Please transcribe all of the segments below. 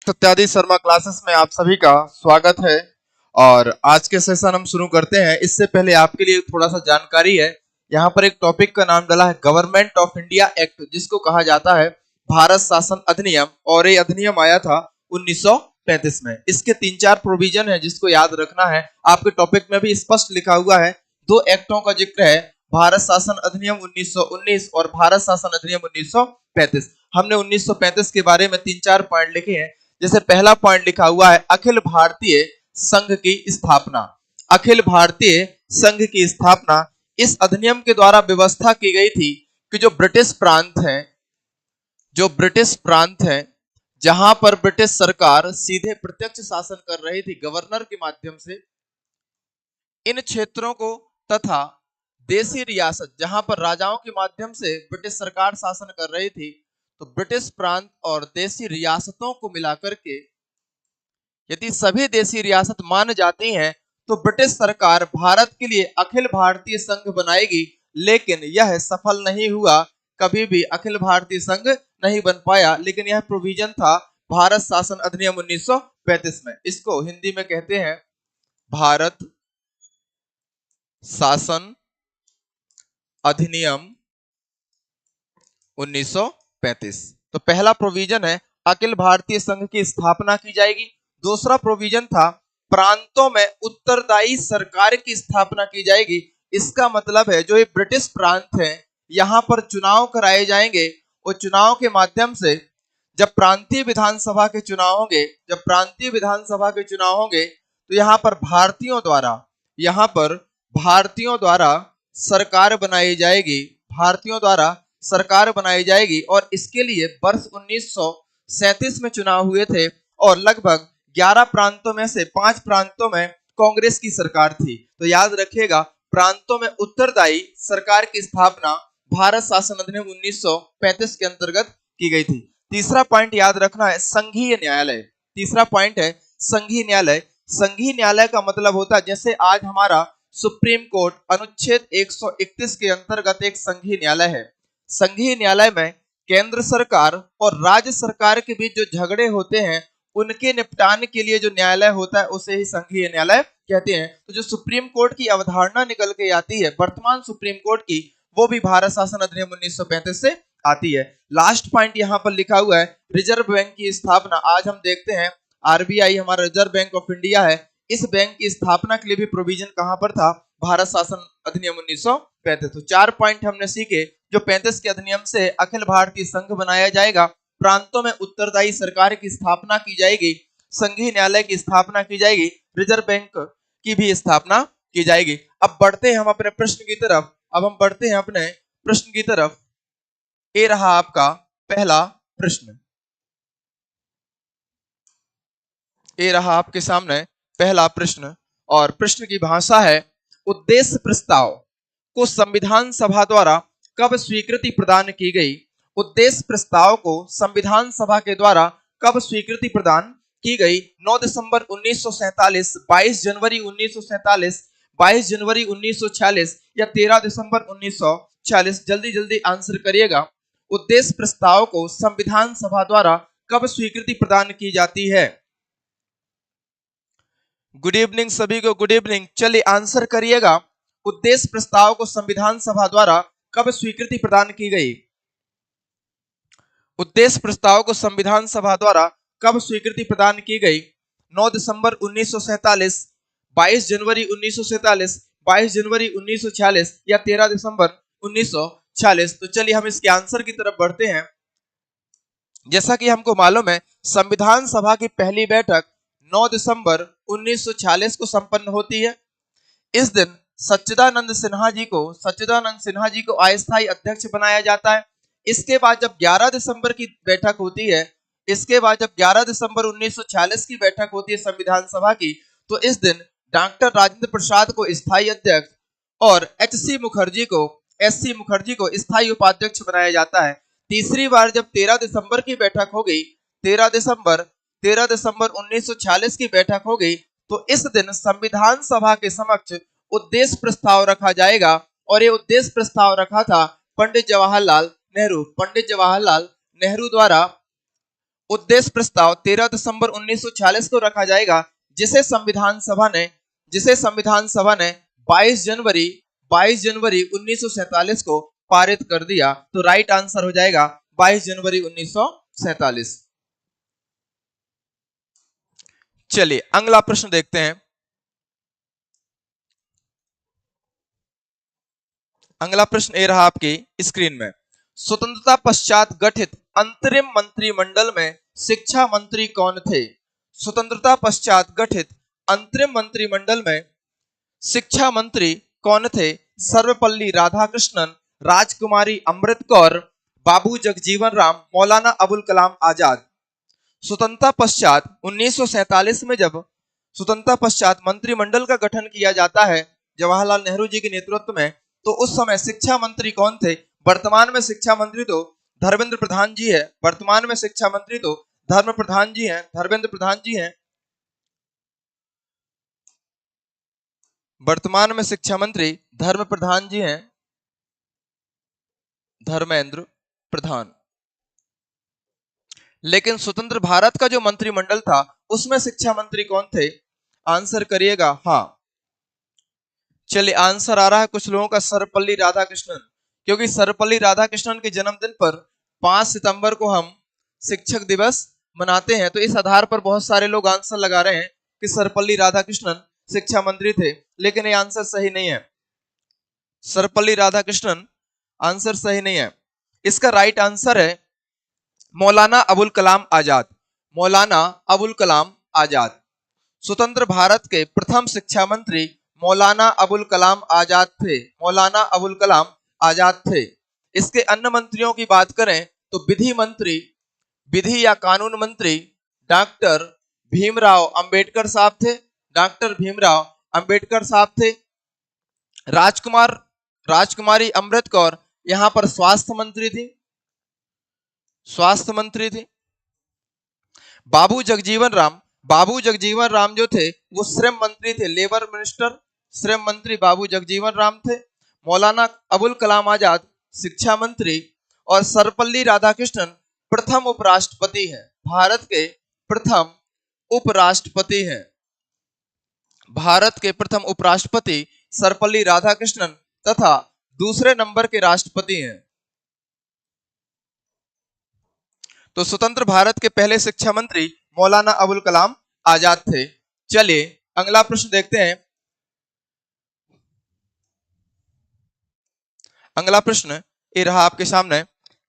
सत्यादि Sharma classes में आप सभी का स्वागत है। और आज के सेशन हम शुरू करते हैं। इससे पहले आपके लिए थोड़ा सा जानकारी है। यहाँ पर एक टॉपिक का नाम डाला है गवर्नमेंट ऑफ इंडिया एक्ट, जिसको कहा जाता है भारत शासन अधिनियम। और ये अधिनियम आया था 1935 में। इसके 3-4 प्रोविजन है जिसको याद रखना है। आपके टॉपिक में भी स्पष्ट लिखा हुआ है। 2 एक्टों का जिक्र है, भारत शासन अधिनियम 1919 और भारत शासन अधिनियम 1935। हमने 1935 के बारे में 3-4 पॉइंट लिखे हैं। जैसे पहला पॉइंट लिखा हुआ है अखिल भारतीय संघ की स्थापना। अखिल भारतीय संघ की स्थापना इस अधिनियम के द्वारा व्यवस्था की गई थी कि जो ब्रिटिश प्रांत है जहां पर ब्रिटिश सरकार सीधे प्रत्यक्ष शासन कर रही थी गवर्नर के माध्यम से, इन क्षेत्रों को तथा देशी रियासत जहां पर राजाओं के माध्यम से ब्रिटिश सरकार शासन कर रही थी, तो ब्रिटिश प्रांत और देशी रियासतों को मिलाकर के यदि सभी देशी रियासत मान जाती हैं तो ब्रिटिश सरकार भारत के लिए अखिल भारतीय संघ बनाएगी। लेकिन यह सफल नहीं हुआ, कभी भी अखिल भारतीय संघ नहीं बन पाया। लेकिन यह प्रोविजन था भारत शासन अधिनियम 1935 में। इसको हिंदी में कहते हैं भारत शासन अधिनियम 1935। तो पहला प्रोविजन है अखिल भारतीय संघ की स्थापना की जाएगी। दूसरा प्रोविजन था प्रांतों में उत्तरदायी सरकार की स्थापना की जाएगी। इसका मतलब है जो ये ब्रिटिश प्रांत है यहाँ पर चुनाव कराए जाएंगे और चुनाव के माध्यम से जब प्रांतीय विधानसभा के चुनाव होंगे तो यहाँ पर भारतीयों द्वारा सरकार बनाई जाएगी। और इसके लिए वर्ष 1937 में चुनाव हुए थे और लगभग 11 प्रांतों में से 5 प्रांतों में कांग्रेस की सरकार थी। तो याद रखिएगा, प्रांतों में उत्तरदायी सरकार की स्थापना भारत शासन अधिनियम 1935 के अंतर्गत की गई थी। तीसरा पॉइंट याद रखना है संघीय न्यायालय। संघीय न्यायालय का मतलब होता है जैसे आज हमारा सुप्रीम कोर्ट अनुच्छेद 131 के अंतर्गत एक संघीय न्यायालय है। संघीय न्यायालय में केंद्र सरकार और राज्य सरकार के बीच जो झगड़े होते हैं उनके निपटान के लिए जो न्यायालय होता है उसे ही संघीय न्यायालय कहते हैं। तो जो सुप्रीम कोर्ट की अवधारणा निकल के आती है वर्तमान सुप्रीम कोर्ट की, वो भी भारत शासन अधिनियम 1935 से आती है। लास्ट पॉइंट यहाँ पर लिखा हुआ है रिजर्व बैंक की स्थापना। आज हम देखते हैं आरबीआई हमारा रिजर्व बैंक ऑफ इंडिया है। इस बैंक की स्थापना के लिए भी प्रोविजन कहां पर था? भारत शासन अधिनियम 1935। तो 4 पॉइंट हमने सीखे। जो 35 के अधिनियम से अखिल भारतीय संघ बनाया जाएगा, प्रांतों में उत्तरदायी सरकार की स्थापना की जाएगी, संघीय न्यायालय की स्थापना की जाएगी, रिजर्व बैंक की भी स्थापना की जाएगी। अब बढ़ते हैं हम अपने प्रश्न की तरफ। ये रहा आपका पहला प्रश्न। ये रहा आपके सामने पहला प्रश्न और प्रश्न की भाषा है उद्देश्य प्रस्ताव को संविधान सभा द्वारा कब स्वीकृति प्रदान की गई? उद्देश्य प्रस्ताव को संविधान सभा के द्वारा कब स्वीकृति प्रदान की गई? 9 दिसंबर 1947, 22 जनवरी 1947, 22 जनवरी 1946 या 13 दिसंबर 1946? जल्दी आंसर करिएगा। उद्देश्य प्रस्ताव को संविधान सभा द्वारा कब स्वीकृति प्रदान की जाती है? गुड इवनिंग सभी को, गुड इवनिंग। चलिए आंसर करिएगा। उद्देश्य प्रस्ताव को संविधान सभा द्वारा कब स्वीकृति प्रदान की गई? उद्देश्य प्रस्ताव को संविधान सभा द्वारा कब स्वीकृति प्रदान की गई? 9 दिसंबर 1947, 22 जनवरी 1947, 22 जनवरी 1946 या 13 दिसंबर 1946? तो चलिए हम इसके आंसर की तरफ बढ़ते हैं। जैसा कि हमको मालूम है संविधान सभा की पहली बैठक 9 दिसंबर 1946 को संपन्न होती है। इस दिन सच्चिदानंद सिन्हा जी को अस्थायी अध्यक्ष बनाया जाता है। इसके बाद जब 11 दिसंबर की बैठक होती है, 1946 की बैठक होती है संविधान सभा की, तो इस दिन डॉक्टर राजेंद्र प्रसाद को स्थायी अध्यक्ष और एससी मुखर्जी को स्थायी उपाध्यक्ष बनाया जाता है। तीसरी बार जब 13 दिसंबर की बैठक हो गई, 13 दिसंबर 1946 की बैठक हो गई, तो इस दिन संविधान सभा के समक्ष उद्देश्य प्रस्ताव रखा जाएगा। और ये उद्देश्य प्रस्ताव रखा था पंडित जवाहरलाल नेहरू द्वारा उद्देश्य प्रस्ताव 13 दिसंबर 1946 को रखा जाएगा, जिसे संविधान सभा ने 22 जनवरी 1947 को पारित कर दिया। तो राइट आंसर हो जाएगा 22 जनवरी 1947। चलिए अगला प्रश्न देखते हैं। अगला प्रश्न ये रहा आपकी स्क्रीन में। स्वतंत्रता पश्चात गठित अंतरिम मंत्रिमंडल में शिक्षा मंत्री कौन थे? स्वतंत्रता पश्चात गठित अंतरिम मंत्रिमंडल में शिक्षा मंत्री कौन थे? सर्वपल्ली राधाकृष्णन, राजकुमारी अमृत कौर, बाबू जगजीवन राम, मौलाना अबुल कलाम आजाद। स्वतंत्रता पश्चात 1947 में जब स्वतंत्रता पश्चात मंत्रिमंडल का गठन किया जाता है जवाहरलाल नेहरू जी के नेतृत्व में, तो उस समय शिक्षा मंत्री कौन थे? वर्तमान में शिक्षा मंत्री तो धर्मेंद्र प्रधान जी है। वर्तमान में शिक्षा मंत्री तो धर्मेंद्र प्रधान जी हैं। वर्तमान में शिक्षा मंत्री धर्मेंद्र प्रधान जी हैं। धर्मेंद्र प्रधान। लेकिन स्वतंत्र भारत का जो मंत्रिमंडल था उसमें शिक्षा मंत्री कौन थे? आंसर करिएगा। हाँ, चलिए आंसर आ रहा है कुछ लोगों का सर्वपल्ली राधाकृष्णन, क्योंकि सर्वपल्ली राधाकृष्णन के जन्मदिन पर 5 सितंबर को हम शिक्षक दिवस मनाते हैं। तो इस आधार पर बहुत सारे लोग आंसर लगा रहे हैं कि सर्वपल्ली राधाकृष्णन शिक्षा मंत्री थे, लेकिन ये आंसर सही नहीं है। सर्वपल्ली राधाकृष्णन आंसर सही नहीं है। इसका राइट आंसर है मौलाना अबुल कलाम आजाद। मौलाना अबुल कलाम आजाद स्वतंत्र भारत के प्रथम शिक्षा मंत्री मौलाना अबुल कलाम आजाद थे। मौलाना अबुल कलाम आजाद थे। इसके अन्य मंत्रियों की बात करें तो विधि मंत्री, विधि या कानून मंत्री डॉक्टर भीमराव अंबेडकर साहब थे। डॉक्टर भीमराव अंबेडकर साहब थे। राजकुमारी अमृत कौर यहां पर स्वास्थ्य मंत्री थी। बाबू जगजीवन राम जो थे वो श्रम मंत्री थे, लेबर मिनिस्टर, श्रम मंत्री बाबू जगजीवन राम थे। मौलाना अबुल कलाम आजाद शिक्षा मंत्री और सर्वपल्ली राधाकृष्णन प्रथम उपराष्ट्रपति हैं। भारत के प्रथम उपराष्ट्रपति हैं। भारत के प्रथम उपराष्ट्रपति सर्वपल्ली राधाकृष्णन तथा दूसरे नंबर के राष्ट्रपति हैं। तो स्वतंत्र भारत के पहले शिक्षा मंत्री मौलाना अबुल कलाम आजाद थे। चलिए अगला प्रश्न देखते हैं। अगला प्रश्न ये रहा आपके सामने।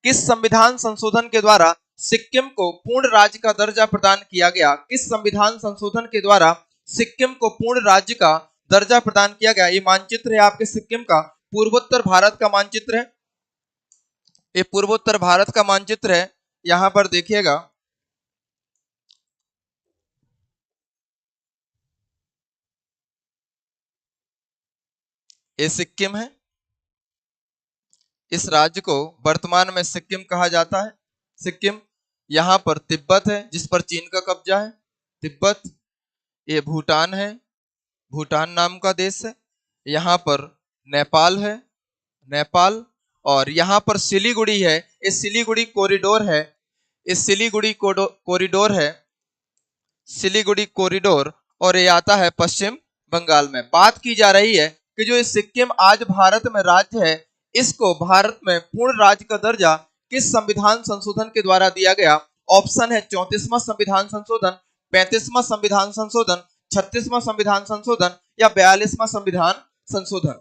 किस संविधान संशोधन के द्वारा सिक्किम को पूर्ण राज्य का दर्जा प्रदान किया गया? किस संविधान संशोधन के द्वारा सिक्किम को पूर्ण राज्य का दर्जा प्रदान किया गया? ये मानचित्र है आपके सिक्किम का, पूर्वोत्तर भारत का मानचित्र है। ये पूर्वोत्तर भारत का मानचित्र है। यहां पर देखिएगा, ये सिक्किम है। इस राज्य को वर्तमान में सिक्किम कहा जाता है। सिक्किम। यहां पर तिब्बत है जिस पर चीन का कब्जा है। तिब्बत। ये भूटान है, भूटान नाम का देश है। यहां पर नेपाल है, नेपाल। और यहां पर सिलीगुड़ी है। ये सिलीगुड़ी कॉरिडोर है। इस सिलीगुड़ी कॉरिडोर है, सिलीगुड़ी कॉरिडोर, और ये आता है पश्चिम बंगाल में। बात की जा रही है कि जो ये सिक्किम आज भारत में राज्य है, इसको भारत में पूर्ण राज्य का दर्जा किस संविधान संशोधन के द्वारा दिया गया? ऑप्शन है 34वां संविधान संशोधन, 35वां संविधान संशोधन, 36वां संविधान संशोधन या 42वां संविधान संशोधन।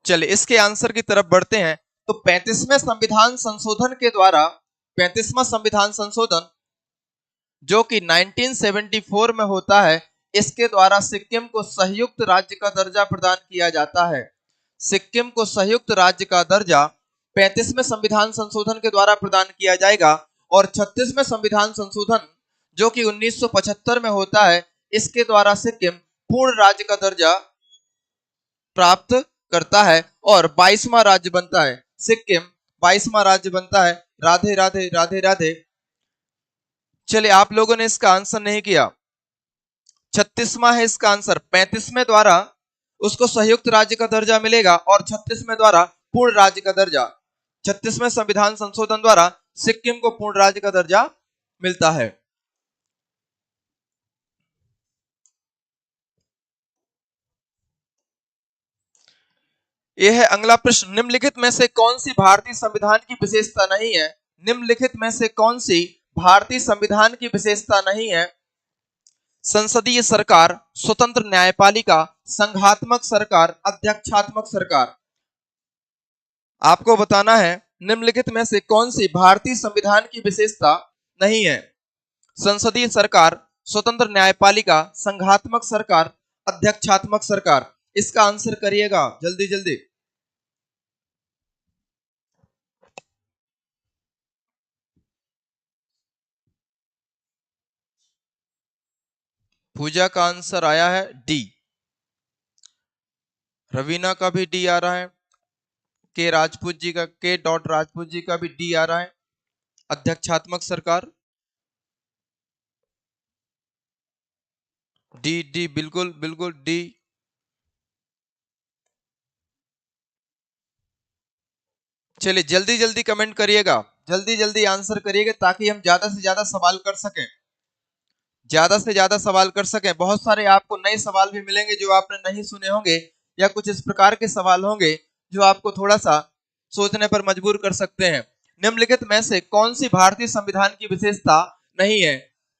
चलिए इसके आंसर की तरफ बढ़ते हैं। तो 35वें संविधान संशोधन के द्वारा, 35वां संविधान संशोधन जो कि 1974 में होता है, इसके द्वारा सिक्किम को संयुक्त राज्य का दर्जा प्रदान किया जाता है। सिक्किम को संयुक्त राज्य का दर्जा 35वें संविधान संशोधन के द्वारा प्रदान किया जाएगा। और 36वें संविधान संशोधन जो कि 1975 में होता है, इसके द्वारा सिक्किम पूर्ण राज्य का दर्जा प्राप्त करता है और 22वां राज्य बनता है। सिक्किम 22वां राज्य बनता है। राधे राधे राधे राधे। चलिए आप लोगों ने इसका आंसर नहीं किया। 36वां है इसका आंसर। 35वें द्वारा उसको संयुक्त राज्य का दर्जा मिलेगा और 36वें द्वारा पूर्ण राज्य का दर्जा। 36वें संविधान संशोधन द्वारा सिक्किम को पूर्ण राज्य का दर्जा मिलता है। यह है अगला प्रश्न, निम्नलिखित में से कौन सी भारतीय संविधान की विशेषता नहीं है? निम्नलिखित में से कौन सी भारतीय संविधान की विशेषता नहीं है? संसदीय सरकार, स्वतंत्र न्यायपालिका, संघात्मक सरकार, अध्यक्षात्मक सरकार। आपको बताना है निम्नलिखित में से कौन सी भारतीय संविधान की विशेषता नहीं है? संसदीय सरकार, स्वतंत्र न्यायपालिका, संघात्मक सरकार, अध्यक्षात्मक सरकार। इसका आंसर करिएगा जल्दी जल्दी। पूजा का आंसर आया है डी। रवीना का भी डी आ रहा है। के राजपूत जी का, के डॉट राजपूत जी का भी डी आ रहा है। अध्यक्षात्मक सरकार, डी डी बिल्कुल बिल्कुल डी। चलिए जल्दी जल्दी कमेंट करिएगा, जल्दी जल्दी आंसर करिएगा ताकि हम ज्यादा से ज्यादा सवाल कर सकें, ज्यादा से ज्यादा सवाल कर सकें। बहुत सारे आपको नए सवाल भी मिलेंगे जो आपने नहीं सुने होंगे, या कुछ इस प्रकार के सवाल होंगे जो आपको थोड़ा सा सोचने पर मजबूर कर सकते हैं। निम्नलिखित में से कौन सी भारतीय संविधान की विशेषता नहीं है?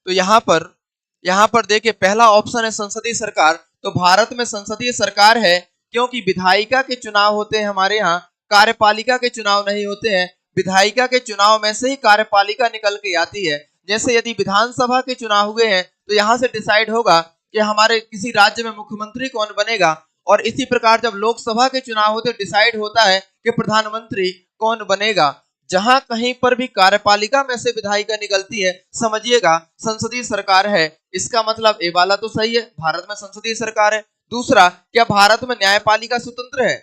तो यहाँ पर देखिए पहला ऑप्शन है संसदीय सरकार। तो भारत में संसदीय सरकार है क्योंकि विधायिका के चुनाव होते हैं हमारे यहाँ, कार्यपालिका के चुनाव नहीं होते हैं। विधायिका के चुनाव में से ही कार्यपालिका निकल के आती है। जैसे यदि विधानसभा के चुनाव हुए हैं तो यहाँ से डिसाइड होगा कि हमारे किसी राज्य में मुख्यमंत्री कौन बनेगा, और इसी प्रकार जब लोकसभा के चुनाव होते डिसाइड होता है कि प्रधानमंत्री कौन बनेगा। जहां कहीं पर भी कार्यपालिका में से विधायिका निकलती है समझिएगा संसदीय सरकार है। इसका मतलब ए वाला तो सही है, भारत में संसदीय सरकार है। दूसरा, क्या भारत में न्यायपालिका स्वतंत्र है?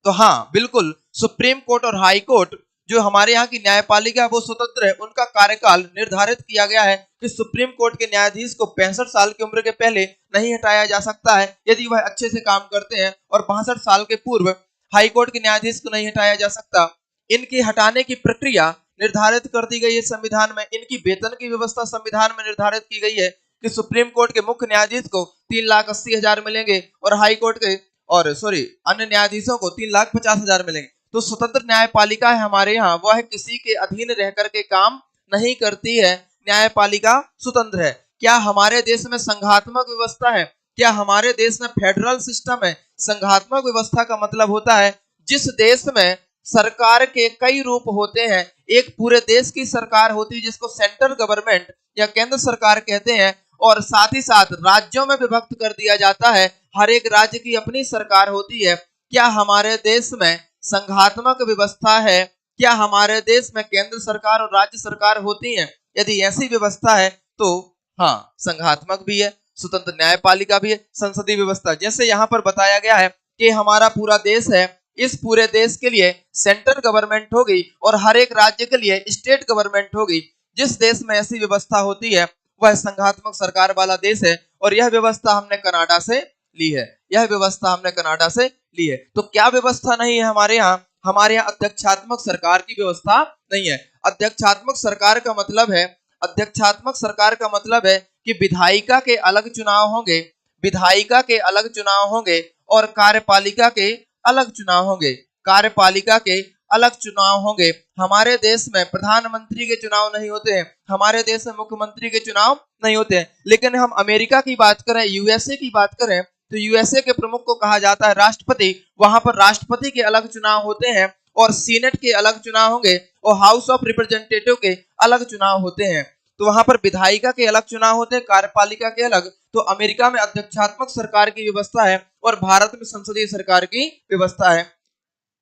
तो हाँ बिल्कुल, सुप्रीम कोर्ट और हाई कोर्ट जो हमारे यहाँ की न्यायपालिका वो स्वतंत्र है। उनका कार्यकाल निर्धारित किया गया है कि सुप्रीम कोर्ट के न्यायाधीश को 65 साल की उम्र के पहले नहीं हटाया जा सकता है यदि वह अच्छे से काम करते हैं, और 62 साल के पूर्व हाई कोर्ट के न्यायाधीश को नहीं हटाया जा सकता। इनकी हटाने की प्रक्रिया निर्धारित कर दी गई है संविधान में। इनकी वेतन की व्यवस्था संविधान में निर्धारित की गई है कि सुप्रीम कोर्ट के मुख्य न्यायाधीश को 3,80,000 मिलेंगे और हाई कोर्ट के अन्य न्यायाधीशों को 3,50,000 मिलेंगे। तो स्वतंत्र न्यायपालिका है हमारे यहाँ, वह किसी के अधीन रह करके काम नहीं करती है। न्यायपालिका स्वतंत्र है। क्या हमारे देश में संघात्मक व्यवस्था है? क्या हमारे देश में फेडरल सिस्टम है? संघात्मक व्यवस्था का मतलब होता है जिस देश में सरकार के कई रूप होते हैं। एक पूरे देश की सरकार होती है जिसको सेंट्रल गवर्नमेंट या केंद्र सरकार कहते हैं, और साथ ही साथ राज्यों में विभक्त कर दिया जाता है। हर एक राज्य की अपनी सरकार होती है। क्या हमारे देश में संघात्मक व्यवस्था है? क्या हमारे देश में केंद्र सरकार और राज्य सरकार होती है? यदि ऐसी व्यवस्था है तो हाँ संघात्मक भी है, स्वतंत्र न्यायपालिका भी है, संसदीय व्यवस्था। जैसे यहाँ पर बताया गया है कि हमारा पूरा देश है, इस पूरे देश के लिए सेंट्रल गवर्नमेंट होगी और हर एक राज्य के लिए स्टेट गवर्नमेंट होगी। जिस देश में ऐसी व्यवस्था होती है वह संघात्मक सरकार वाला देश है, और यह व्यवस्था हमने कनाडा से ली है। यह व्यवस्था हमने कनाडा से ली है। तो क्या व्यवस्था नहीं है हमारे यहाँ? हमारे यहाँ अध्यक्षात्मक सरकार की व्यवस्था नहीं है। अध्यक्षात्मक सरकार का मतलब है, अध्यक्षात्मक सरकार का मतलब है कि विधायिका के अलग चुनाव होंगे, विधायिका के अलग चुनाव होंगे और कार्यपालिका के अलग चुनाव होंगे, कार्यपालिका के अलग चुनाव होंगे। हमारे देश में प्रधानमंत्री के चुनाव नहीं होते हैं, हमारे देश में मुख्यमंत्री के चुनाव नहीं होते हैं। लेकिन हम अमेरिका की बात करें, यूएसए की बात करें, तो यूएसए के प्रमुख को कहा जाता है राष्ट्रपति। वहां पर राष्ट्रपति के अलग चुनाव होते हैं और सीनेट के अलग चुनाव होंगे और हाउस ऑफ रिप्रेजेंटेटिव के अलग चुनाव होते हैं। तो वहां पर विधायिका के अलग चुनाव होते हैं, कार्यपालिका के अलग। तो अमेरिका में अध्यक्षात्मक सरकार की व्यवस्था है और भारत में संसदीय सरकार की व्यवस्था है।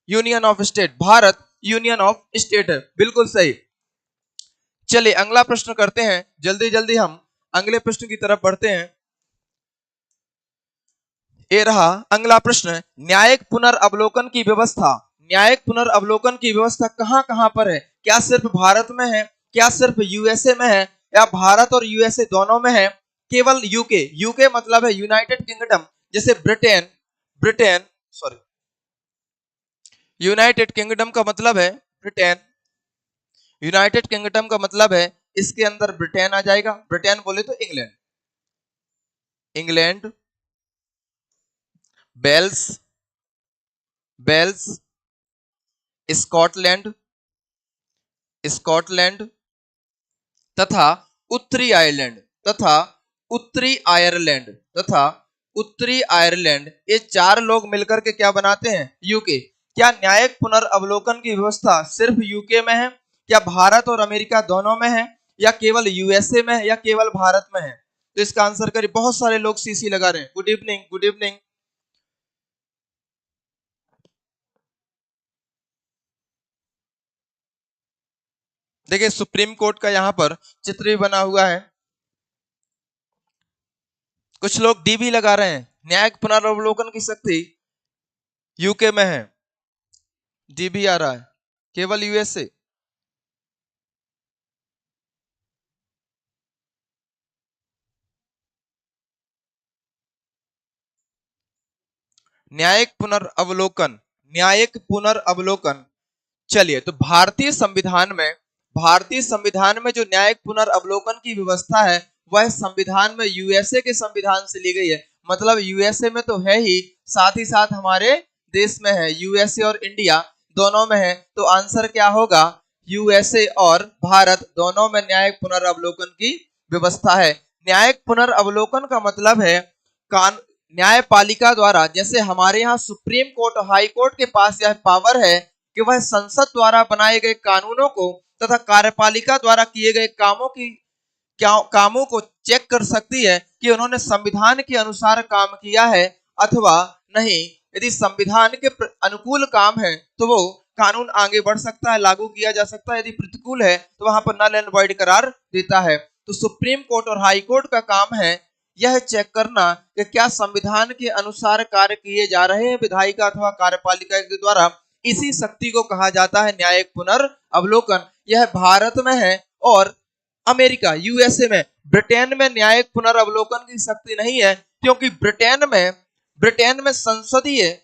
Union of state, Bharat union of state है, बिल्कुल सही। चलिए अगला प्रश्न करते हैं, जल्दी जल्दी हम अगले प्रश्न की तरफ बढ़ते हैं। ये रहा अगला प्रश्न, न्यायिक पुनर्अवलोकन की व्यवस्था। न्यायिक पुनर्अवलोकन की व्यवस्था कहां कहां पर है? क्या सिर्फ भारत में है? क्या सिर्फ यूएसए में है? या भारत और यूएसए दोनों में है? केवल यूके, यूके मतलब है यूनाइटेड किंगडम, जैसे Britain, Britain sorry, United kingdom का मतलब है ब्रिटेन, यूनाइटेड किंगडम का मतलब है इसके अंदर ब्रिटेन आ जाएगा, ब्रिटेन बोले तो England, England, Wales, Wales, Scotland, Scotland तथा उत्तरी आयरलैंड, तथा उत्तरी आयरलैंड, तथा उत्तरी आयरलैंड, ये चार लोग मिलकर के क्या बनाते हैं, यूके। क्या न्यायिक पुनर्वलोकन की व्यवस्था सिर्फ यूके में है, क्या भारत और अमेरिका दोनों में है, या केवल यूएसए में है, या केवल भारत में है? तो इसका आंसर करिए। बहुत सारे लोग सीसी लगा रहे हैं। Good evening, good evening. देखिए सुप्रीम कोर्ट का यहाँ पर चित्र भी बना हुआ है। कुछ लोग डी भी लगा रहे हैं, न्यायिक पुनर्वलोकन की शक्ति यूके में है, डी भी आ रहा है, केवल यूएसए। न्यायिक पुनर्वलोकन, न्यायिक पुनर्वलोकन। चलिए, तो भारतीय संविधान में जो न्यायिक पुनर्वलोकन की व्यवस्था है वह संविधान में यूएसए के संविधान से ली गई है। मतलब यूएसए में तो है ही, साथ ही साथ हमारे देश में है, यूएसए और इंडिया दोनों में है। तो आंसर क्या होगा, यूएसए और भारत दोनों में न्यायिक पुनर्वलोकन की व्यवस्था है। न्यायिक पुनर्वलोकन का मतलब है कान न्यायपालिका द्वारा, जैसे हमारे यहाँ सुप्रीम कोर्ट और हाई कोर्ट के पास यह पावर है कि वह संसद द्वारा बनाए गए कानूनों को तथा कार्यपालिका द्वारा किए गए कामों को चेक कर सकती है कि उन्होंने संविधान के अनुसार काम किया है अथवा नहीं। यदि संविधान के अनुकूल काम है तो वो कानून आगे बढ़ सकता है, लागू किया जा सकता है। यदि प्रतिकूल है तो वहां पर नल एंड वॉइड करार देता है। तो सुप्रीम कोर्ट और हाई कोर्ट का काम है यह चेक करना कि क्या संविधान के अनुसार कार्य किए जा रहे हैं विधायिका अथवा कार्यपालिका के द्वारा। इसी शक्ति को कहा जाता है न्यायिक पुनर्वलोकन। यह भारत में है और अमेरिका यूएसए में, ब्रिटेन में न्यायिक पुनर्वलोकन की शक्ति नहीं है, क्योंकि ब्रिटेन में संसदीय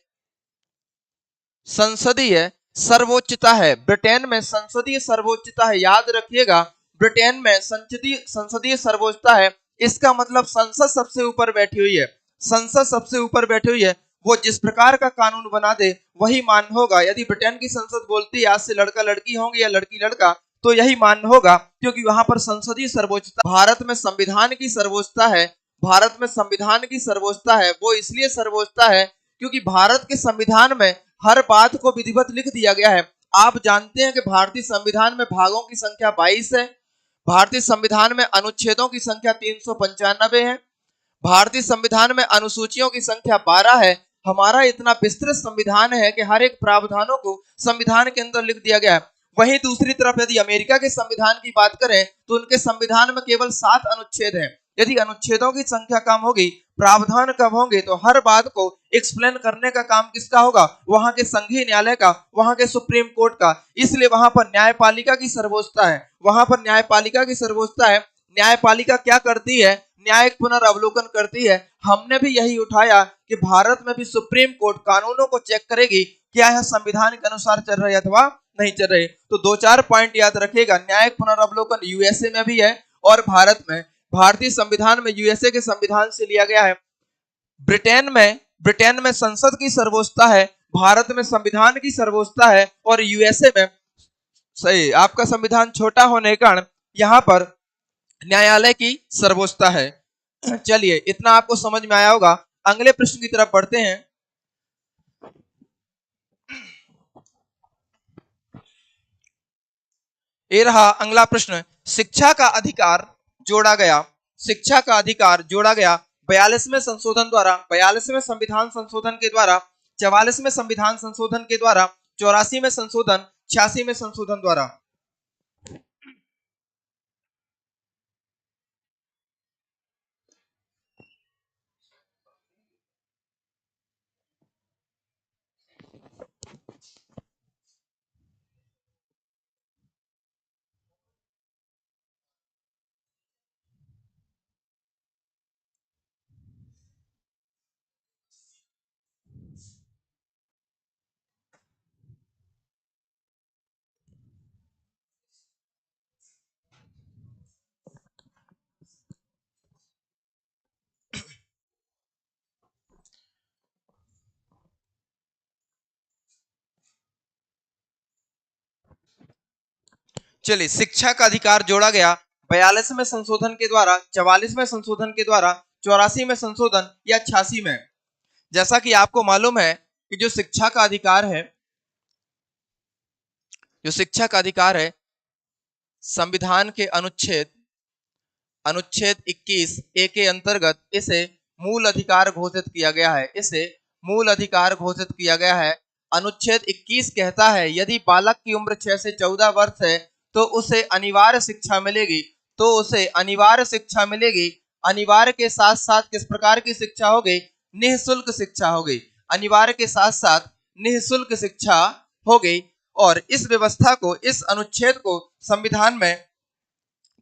संसदीय सर्वोच्चता है। ब्रिटेन में संसदीय सर्वोच्चता है, याद रखिएगा। ब्रिटेन में संसदीय संसदीय सर्वोच्चता है, इसका मतलब संसद सबसे ऊपर बैठी हुई है। संसद सबसे ऊपर बैठी हुई है, वो जिस प्रकार का कानून बना दे वही मान्य होगा। यदि ब्रिटेन की संसद बोलती है आज से लड़का लड़की होंगे या लड़की लड़का, तो यही मान्य होगा, क्योंकि वहां पर संसदीय सर्वोच्चता। भारत में संविधान की सर्वोच्चता है, भारत में संविधान की सर्वोच्चता है, वो इसलिए सर्वोच्चता है क्योंकि भारत के संविधान में हर बात को विधिवत लिख दिया गया है। आप जानते हैं कि भारतीय संविधान में भागों की संख्या 22 है, भारतीय संविधान में अनुच्छेदों की संख्या 395 है, भारतीय संविधान में अनुसूचियों की संख्या 12 है। हमारा इतना विस्तृत संविधान है कि हर एक प्रावधानों को संविधान के अंदर लिख दिया गया है। वहीं दूसरी तरफ यदि अमेरिका के संविधान की बात करें तो उनके संविधान में केवल 7 अनुच्छेद हैं। यदि अनुच्छेदों की संख्या कम होगी, प्रावधान कम होंगे, तो हर बात को एक्सप्लेन करने का काम किसका होगा, वहां के संघीय न्यायालय का, वहां के सुप्रीम कोर्ट का। इसलिए वहां पर न्यायपालिका की सर्वोच्चता है, वहां पर न्यायपालिका की सर्वोच्चता है। न्यायपालिका क्या करती है, न्यायिक पुनर्वलोकन करती है। हमने भी यही उठाया कि भारत में भी सुप्रीम कोर्ट कानूनों को चेक करेगी क्या यह संविधान के अनुसार चल रहे अथवा नहीं चल रहे। तो दो चार पॉइंट याद रखिएगा, न्यायिक पुनर्वलोकन यूएसए में भी है और भारत में। भारतीय संविधान में यूएसए के संविधान से लिया गया है। ब्रिटेन में संसद की सर्वोच्चता है, भारत में संविधान की सर्वोच्चता है, और यूएसए में सही आपका संविधान छोटा होने के कारण यहाँ पर न्यायालय की सर्वोच्चता है। चलिए, इतना आपको समझ में आया होगा। अगले प्रश्न की तरफ बढ़ते हैं। ये रहा अगला प्रश्न, शिक्षा का अधिकार जोड़ा गया, शिक्षा का अधिकार जोड़ा गया 42वें संशोधन द्वारा, 42वें संविधान संशोधन के द्वारा, 44वें संविधान संशोधन के द्वारा, 84वें संशोधन, 86वें संशोधन द्वारा। चलिए, शिक्षा का अधिकार जोड़ा गया 42वें संशोधन के द्वारा, 44वें संशोधन के द्वारा, 84 में संशोधन या 86 में। जैसा कि आपको मालूम है कि जो शिक्षा का अधिकार है, संविधान के अनुच्छेद 21 ए के अंतर्गत इसे मूल अधिकार घोषित किया गया है। अनुच्छेद 21 कहता है यदि बालक की उम्र 6 से 14 वर्ष है तो उसे अनिवार्य शिक्षा मिलेगी। अनिवार्य के साथ साथ किस प्रकार की शिक्षा होगी? निःशुल्क शिक्षा होगी। अनिवार्य के साथ साथ निःशुल्क शिक्षा होगी। और इस व्यवस्था को, इस अनुच्छेद को संविधान में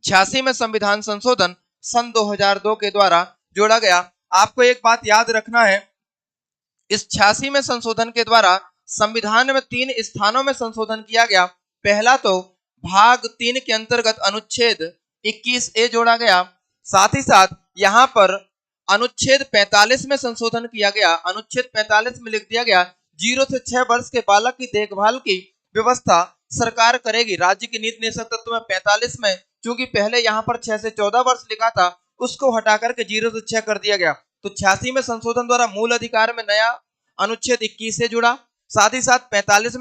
86 में संविधान संशोधन सन 2002 के द्वारा जोड़ा गया। आपको एक बात याद रखना है, इस 86 में संशोधन के द्वारा संविधान में 3 स्थानों में संशोधन किया गया। पहला तो भाग 3 के अंतर्गत अनुच्छेद 21 ए जोड़ा गया। साथ ही साथ यहाँ पर अनुच्छेद 45 में संशोधन किया गया। अनुच्छेद 45 में लिख दिया गया 0 से 6 वर्ष के बालक की देखभाल की व्यवस्था सरकार करेगी। राज्य की नीति निदेशक तत्व में 45 में चूंकि पहले यहाँ पर 6 से 14 वर्ष लिखा था, उसको हटा करके 0 से 6 कर दिया गया। तो 86 में संशोधन द्वारा मूल अधिकार में नया अनुच्छेद 21 से जुड़ा। साथ ही साथ 45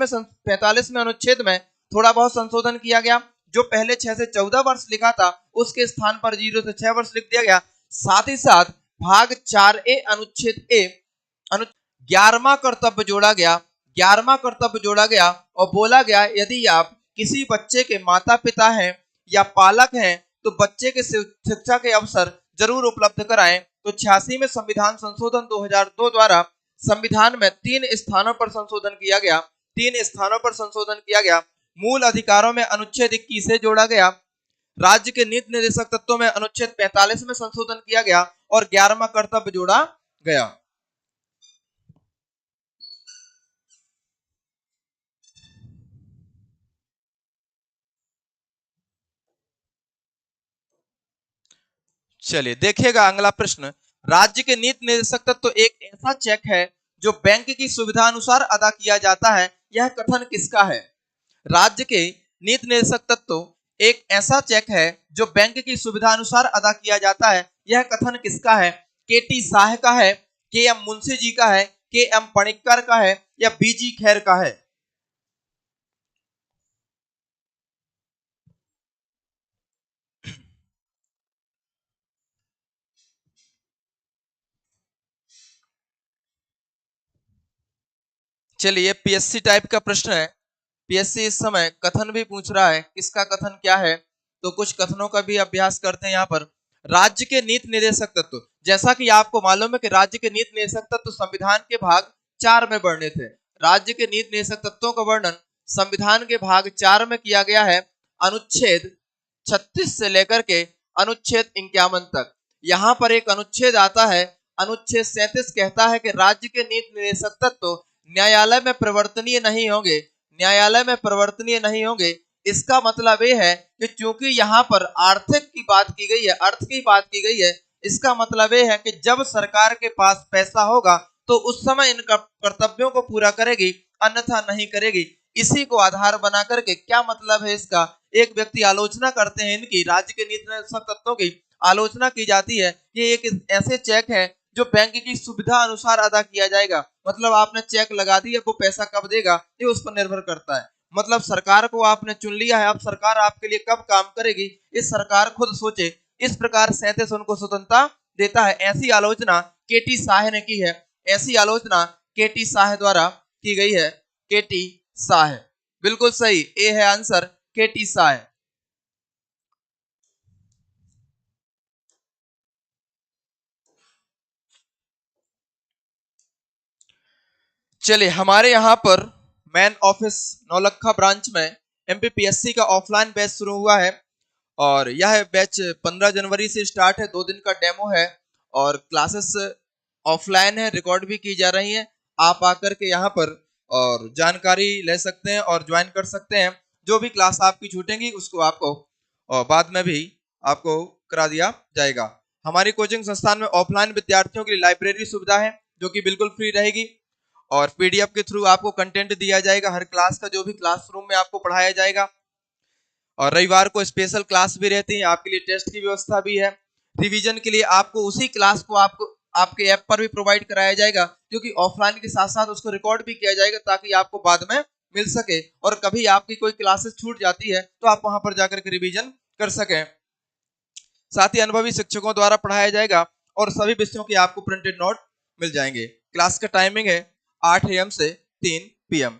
में अनुच्छेद में थोड़ा बहुत संशोधन किया गया। जो पहले 6 से 14 वर्ष लिखा था उसके स्थान पर 0 से 6 वर्ष लिख दिया गया। साथ ही साथ भाग 4A अनुच्छेद ए 11वां कर्तव्य जोड़ा गया और बोला गया यदि आप किसी बच्चे के माता पिता हैं या पालक हैं तो बच्चे के शिक्षा के अवसर जरूर उपलब्ध कराएं। तो 86 में संविधान संशोधन 2002 द्वारा संविधान में 3 स्थानों पर संशोधन किया गया। मूल अधिकारों में अनुच्छेद 21 से जोड़ा गया। राज्य के नीति निर्देशक तत्वों में अनुच्छेद 45 में संशोधन किया गया और 11वां कर्तव्य जोड़ा गया। चलिए देखिएगा अगला प्रश्न। राज्य के नीति निर्देशक तत्व एक ऐसा चेक है जो बैंक की सुविधा अनुसार अदा किया जाता है, यह कथन किसका है? राज्य के नीति निर्देशक तत्व एक ऐसा चेक है जो बैंक की सुविधा अनुसार अदा किया जाता है, यह कथन किसका है? के.टी. शाह का है, के.एम. मुंशी जी का है, के.एम. पणिक्कर का है या बी.जी. खैर का है? चलिए, पीएससी टाइप का प्रश्न है। पीएससी इस समय कथन भी पूछ रहा है, किसका कथन क्या है, तो कुछ कथनों का भी अभ्यास करते हैं। यहाँ पर राज्य के नीति निर्देशक तत्व, जैसा कि आपको मालूम है कि राज्य के नीति निर्देशक तत्व संविधान के भाग 4 में वर्णित है। राज्य के नीति निर्देशक तत्वों का वर्णन संविधान के भाग 4 में किया गया है, अनुच्छेद 36 से लेकर के अनुच्छेद 51 तक। यहाँ पर एक अनुच्छेद आता है, अनुच्छेद 37 कहता है कि राज्य के नीति निर्देशक तत्व न्यायालय में परिवर्तनीय नहीं होंगे। इसका मतलब ये है कि चूंकि यहाँ पर आर्थिक की बात की गई है, अर्थ की बात की गई है, इसका मतलब ये है कि जब सरकार के पास पैसा होगा तो उस समय इन कर्तव्यों को पूरा करेगी, अन्यथा नहीं करेगी। इसी को आधार बना करके क्या मतलब है इसका, एक व्यक्ति आलोचना करते हैं इनकी, राज्य के नीति निर्देशक तत्वों की आलोचना की जाती है। ये एक ऐसे चेक है जो बैंक की सुविधा अनुसार अदा किया जाएगा। मतलब आपने चेक लगा दिया, वो पैसा कब देगा ये उस पर निर्भर करता है। मतलब सरकार को आपने चुन लिया है, अब सरकार आपके लिए कब काम करेगी इस सरकार खुद सोचे। इस प्रकार 37 उनको स्वतंत्रता देता है। ऐसी आलोचना के.टी. शाह ने की है, ऐसी आलोचना के.टी. शाह द्वारा की गई है। के.टी. शाह, बिल्कुल सही, ए है आंसर, के.टी. शाह। चलिए, हमारे यहाँ पर मैन ऑफिस नौलखा ब्रांच में एमपीपीएससी का ऑफलाइन बैच शुरू हुआ है और यह बैच 15 जनवरी से स्टार्ट है। 2 दिन का डेमो है और क्लासेस ऑफलाइन है, रिकॉर्ड भी की जा रही है। आप आकर के यहाँ पर और जानकारी ले सकते हैं और ज्वाइन कर सकते हैं। जो भी क्लास आपकी छूटेंगी उसको आपको और बाद में भी आपको करा दिया जाएगा। हमारी कोचिंग संस्थान में ऑफलाइन विद्यार्थियों के लिए लाइब्रेरी सुविधा है जो कि बिल्कुल फ्री रहेगी और पीडीएफ के थ्रू आपको कंटेंट दिया जाएगा। हर क्लास का जो भी क्लासरूम में आपको पढ़ाया जाएगा और रविवार को स्पेशल क्लास भी रहती है, आपके लिए टेस्ट की व्यवस्था भी है। रिवीजन के लिए आपको उसी क्लास को आपको आपके ऐप पर भी प्रोवाइड कराया जाएगा, क्योंकि ऑफलाइन के साथ साथ उसको रिकॉर्ड भी किया जाएगा ताकि आपको बाद में मिल सके, और कभी आपकी कोई क्लासेस छूट जाती है तो आप वहां पर जाकर के रिवीजन कर सकें। साथ ही अनुभवी शिक्षकों द्वारा पढ़ाया जाएगा और सभी विषयों की आपको प्रिंटेड नोट मिल जाएंगे। क्लास का टाइमिंग है 8 AM से 3 PM।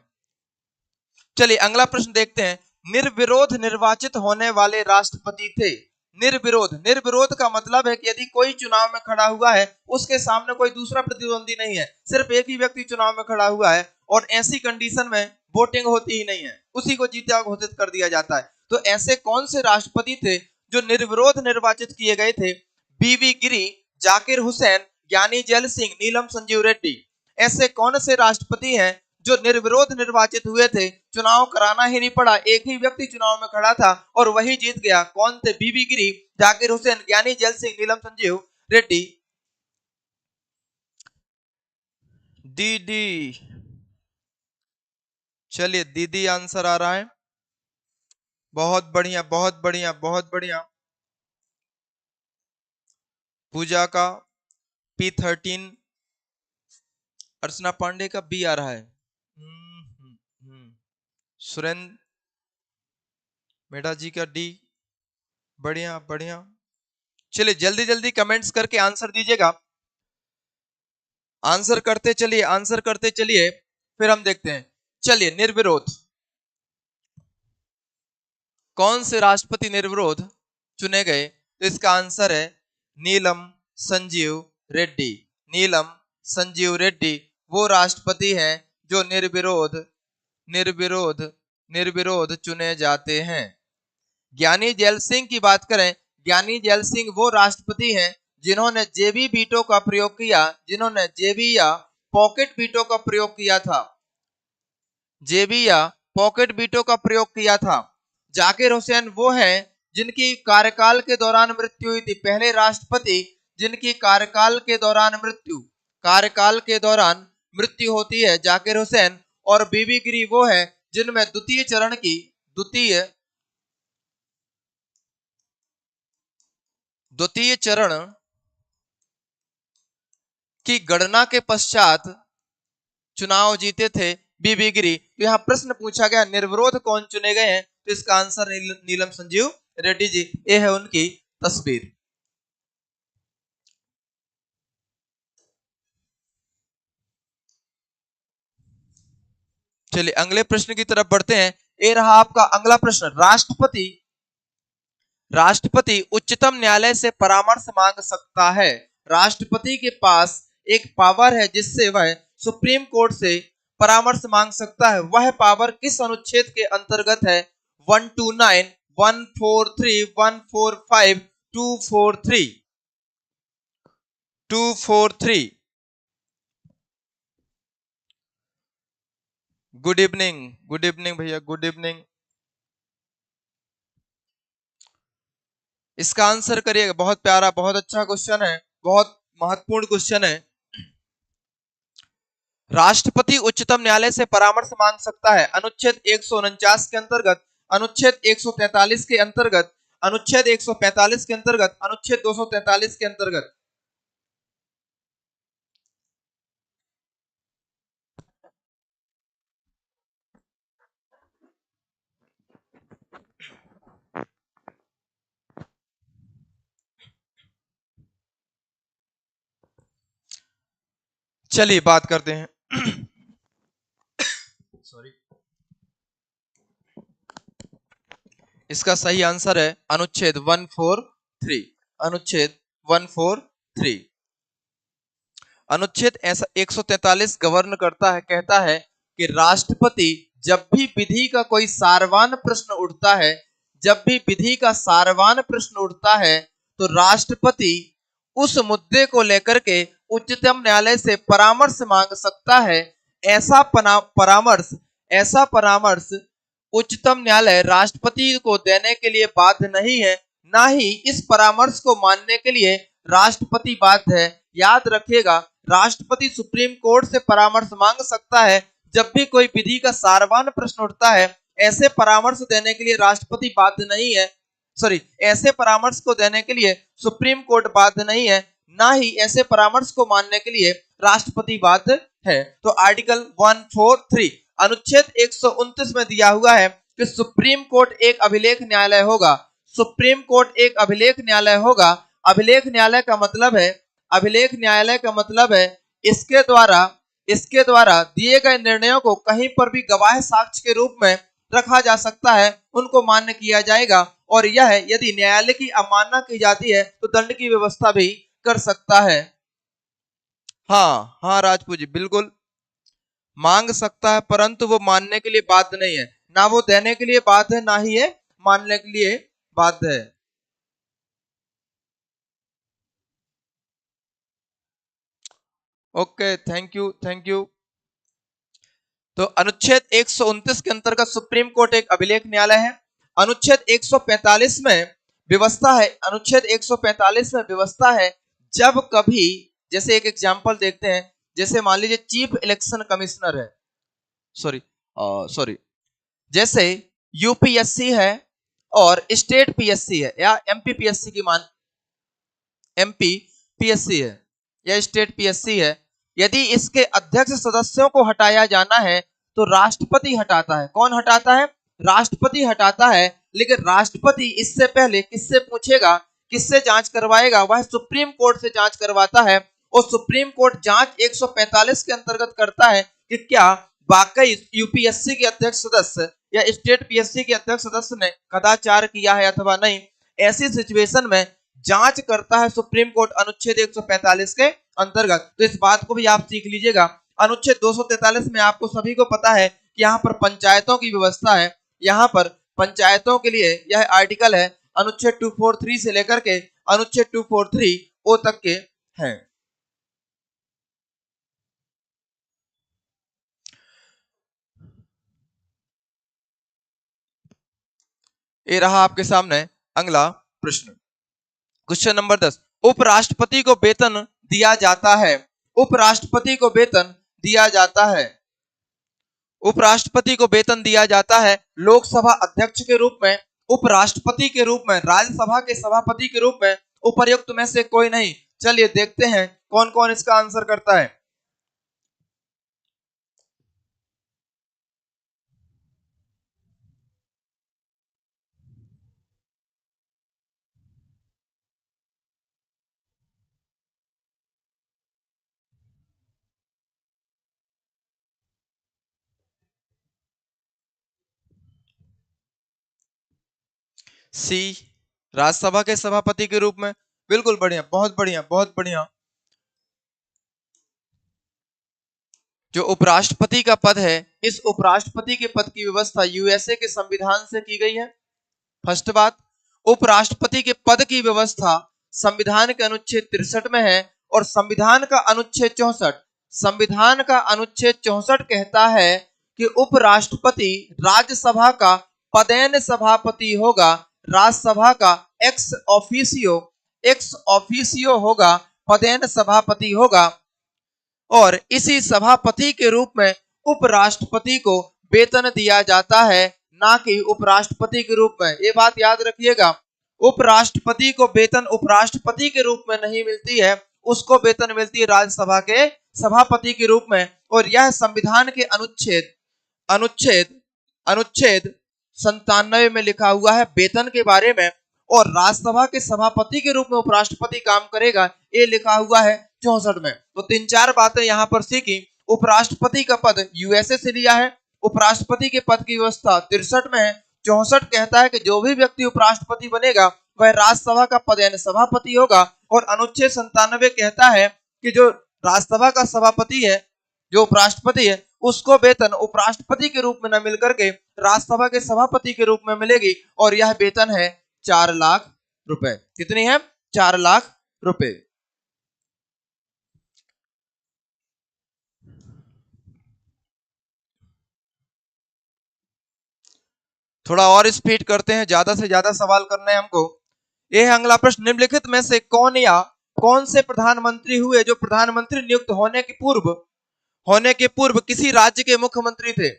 चलिए अगला प्रश्न देखते हैं। निर्विरोध निर्वाचित होने वाले राष्ट्रपति थे। निर्विरोध, निर्विरोध का मतलब है कि यदि कोई चुनाव में खड़ा हुआ है, उसके सामने कोई दूसरा प्रतिद्वंदी नहीं है, सिर्फ एक ही व्यक्ति चुनाव में खड़ा हुआ है, और ऐसी कंडीशन में वोटिंग होती ही नहीं है, उसी को जीता घोषित कर दिया जाता है। तो ऐसे कौन से राष्ट्रपति थे जो निर्विरोध निर्वाचित किए गए थे? बीवी गिरी, जाकिर हुसैन, ज्ञानी जैल सिंह, नीलम संजीव रेड्डी। ऐसे कौन से राष्ट्रपति हैं जो निर्विरोध निर्वाचित हुए थे? चुनाव कराना ही नहीं पड़ा, एक ही व्यक्ति चुनाव में खड़ा था और वही जीत गया। कौन थे? बीबी गिरी, जाकिर हुसैन, ज्ञानी जैल सिंह, नीलम संजीव रेड्डी। डी। चलिए दीदी आंसर आ रहा है। बहुत बढ़िया, बहुत बढ़िया, बहुत बढ़िया। पूजा का P13, अर्चना पांडे का B आ रहा है। सुरेंद्र मेढ़ा जी का D। बढ़िया बढ़िया। चलिए जल्दी जल्दी कमेंट्स करके आंसर दीजिएगा। आंसर करते चलिए, आंसर करते चलिए, फिर हम देखते हैं। चलिए निर्विरोध, कौन से राष्ट्रपति निर्विरोध चुने गए? तो इसका आंसर है नीलम संजीव रेड्डी। नीलम संजीव रेड्डी वो राष्ट्रपति हैं जो निर्विरोध निर्विरोध निर्विरोध चुने जाते हैं। ज्ञानी जैल सिंह की बात करें, ज्ञानी जैल सिंह वो राष्ट्रपति हैं जिन्होंने जेबी वीटो का प्रयोग किया, जिन्होंने जेबी या पॉकेट वीटो का प्रयोग किया था, जेबी या पॉकेट वीटो का प्रयोग किया था। जाकिर हुसैन वो हैं जिनकी कार्यकाल के दौरान मृत्यु हुई थी, पहले राष्ट्रपति जिनकी कार्यकाल के दौरान मृत्यु होती है, जाकिर हुसैन। और बीबी गिरी वो है जिनमें द्वितीय चरण की गणना के पश्चात चुनाव जीते थे बीबी गिरी। तो यहाँ प्रश्न पूछा गया निर्विरोध कौन चुने गए हैं? तो इसका आंसर नीलम संजीव रेड्डी जी। ये है उनकी तस्वीर। चलिए अगले प्रश्न की तरफ बढ़ते हैं। ये रहा आपका अगला प्रश्न। राष्ट्रपति उच्चतम न्यायालय से परामर्श मांग सकता है। राष्ट्रपति के पास एक पावर है जिससे वह सुप्रीम कोर्ट से परामर्श मांग सकता है। वह पावर किस अनुच्छेद के अंतर्गत है? 129, 143, 145, 243। गुड इवनिंग भैया, गुड इवनिंग। इसका आंसर करिएगा। बहुत प्यारा, बहुत अच्छा क्वेश्चन है, बहुत महत्वपूर्ण क्वेश्चन है। राष्ट्रपति उच्चतम न्यायालय से परामर्श मांग सकता है अनुच्छेद 149 के अंतर्गत, अनुच्छेद 143 के अंतर्गत, अनुच्छेद 145 के अंतर्गत, अनुच्छेद 243 के अंतर्गत। चलिए बात करते हैं। सॉरी, इसका सही आंसर है अनुच्छेद 143। अनुच्छेद 143। अनुच्छेद 143 गवर्न करता है, कहता है कि राष्ट्रपति जब भी विधि का कोई सारवान प्रश्न उठता है, जब भी विधि का सारवान प्रश्न उठता है, तो राष्ट्रपति उस मुद्दे को लेकर के उच्चतम न्यायालय से परामर्श मांग सकता है। ऐसा परामर्श उच्चतम न्यायालय राष्ट्रपति को देने के लिए बाध्य नहीं है, ना ही इस परामर्श को मानने के लिए राष्ट्रपति बाध्य है। याद रखिएगा, राष्ट्रपति सुप्रीम कोर्ट से परामर्श मांग सकता है जब भी कोई विधि का सारवान प्रश्न उठता है, ऐसे परामर्श देने के लिए राष्ट्रपति बाध्य नहीं है, सॉरी, ऐसे परामर्श को देने के लिए सुप्रीम कोर्ट बाध्य नहीं है, ना ही ऐसे परामर्श को मानने के लिए राष्ट्रपति बाध्य है। तो आर्टिकल 143 अनुच्छेद 129 में दिया हुआ है कि सुप्रीम कोर्ट एक अभिलेख न्यायालय होगा। सुप्रीम कोर्ट एक अभिलेख न्यायालय होगा। अभिलेख न्यायालय का मतलब है, अभिलेख न्यायालय का मतलब है इसके द्वारा दिए गए निर्णयों को कहीं पर भी गवाह साक्ष्य के रूप में रखा जा सकता है, उनको मान्य किया जाएगा, और यह यदि न्यायालय की अवमानना की जाती है तो दंड की व्यवस्था भी कर सकता है। हाँ हाँ राजपूत जी, बिल्कुल मांग सकता है, परंतु वो मानने के लिए बाध्य नहीं है, ना वो देने के लिए बाध्य है, ना ही ये मानने के लिए बाध्य है। Okay, thank you thank you. तो अनुच्छेद 129 के अंतर्गत सुप्रीम कोर्ट एक अभिलेख न्यायालय है। अनुच्छेद 145 में व्यवस्था है, अनुच्छेद 145 में व्यवस्था है, जब कभी, जैसे एक एग्जांपल देखते हैं, जैसे मान लीजिए चीफ इलेक्शन कमिश्नर है, सॉरी जैसे यूपीएससी है और स्टेट पीएससी है, या एमपी पीएससी की मान एमपी पीएससी है या स्टेट पीएससी है, यदि इसके अध्यक्ष सदस्यों को हटाया जाना है तो राष्ट्रपति हटाता है। कौन हटाता है? राष्ट्रपति हटाता है। लेकिन राष्ट्रपति इससे पहले किससे पूछेगा, किससे जांच करवाएगा? वह सुप्रीम कोर्ट से जांच करवाता है, और सुप्रीम कोर्ट जांच 145 के अंतर्गत करता है कि क्या वाकई यूपीएससी के अध्यक्ष सदस्य या स्टेट पीएससी के अध्यक्ष सदस्य ने कदाचार किया है अथवा नहीं। ऐसी सिचुएशन में जांच करता है सुप्रीम कोर्ट अनुच्छेद 145 के अंतर्गत। तो इस बात को भी आप सीख लीजिएगा। अनुच्छेद 243 में आपको सभी को पता है कि यहाँ पर पंचायतों की व्यवस्था है। यहाँ पर पंचायतों के लिए यह आर्टिकल है अनुच्छेद 243 से लेकर के अनुच्छेद 243 ओ तक के हैं। ये रहा आपके सामने अगला प्रश्न, क्वेश्चन नंबर 10। उपराष्ट्रपति को वेतन दिया जाता है। उपराष्ट्रपति को वेतन दिया जाता है। उपराष्ट्रपति को वेतन दिया जाता है लोकसभा अध्यक्ष के रूप में, उपराष्ट्रपति के रूप में, राज्यसभा के सभापति के रूप में, उपर्युक्त में से कोई नहीं। चलिए देखते हैं कौन कौन इसका आंसर करता है। सी, राज्यसभा के सभापति के रूप में। बिल्कुल बढ़िया, बहुत बढ़िया बहुत बढ़िया। जो उपराष्ट्रपति का पद है, इस उपराष्ट्रपति के पद की व्यवस्था यूएसए के संविधान से की गई है। फर्स्ट बात, उपराष्ट्रपति के पद की व्यवस्था संविधान के अनुच्छेद 63 में है, और संविधान का अनुच्छेद 64 कहता है कि उपराष्ट्रपति राज्यसभा का पदेन सभापति होगा, राज्यसभा का एक्स ऑफिसियो होगा, पदेन सभापति होगा, और इसी सभापति के रूप में उपराष्ट्रपति को वेतन दिया जाता है, ना कि उपराष्ट्रपति के रूप में। ये बात याद रखिएगा, उपराष्ट्रपति को वेतन उपराष्ट्रपति के रूप में नहीं मिलती है, उसको वेतन मिलती है राज्यसभा के सभापति के रूप में। और यह संविधान के अनुच्छेद 97 में लिखा हुआ है वेतन के बारे में, और राज्यसभा के सभापति के रूप में उपराष्ट्रपति काम करेगा, ये लिखा हुआ है 64 में। तो 3-4 बातें यहाँ पर सीखी। उपराष्ट्रपति का पद यूएसए से लिया है, उपराष्ट्रपति के पद की व्यवस्था 63 में है। 64 कहता है कि जो भी व्यक्ति उपराष्ट्रपति बनेगा वह राज्यसभा का पदेन सभापति होगा, और अनुच्छेद 97 कहता है कि जो राज्यसभा का सभापति है, जो उपराष्ट्रपति है, उसको वेतन उपराष्ट्रपति के रूप में न मिलकर के राज्यसभा के सभापति के रूप में मिलेगी, और यह वेतन है 4 लाख रुपए। कितनी है? 4 लाख रुपए। थोड़ा और स्पीड करते हैं, ज्यादा से ज्यादा सवाल करने हैं हमको। यह है अगला प्रश्न, निम्नलिखित में से कौन से प्रधानमंत्री हुए जो प्रधानमंत्री नियुक्त होने के पूर्व किसी राज्य के मुख्यमंत्री थे?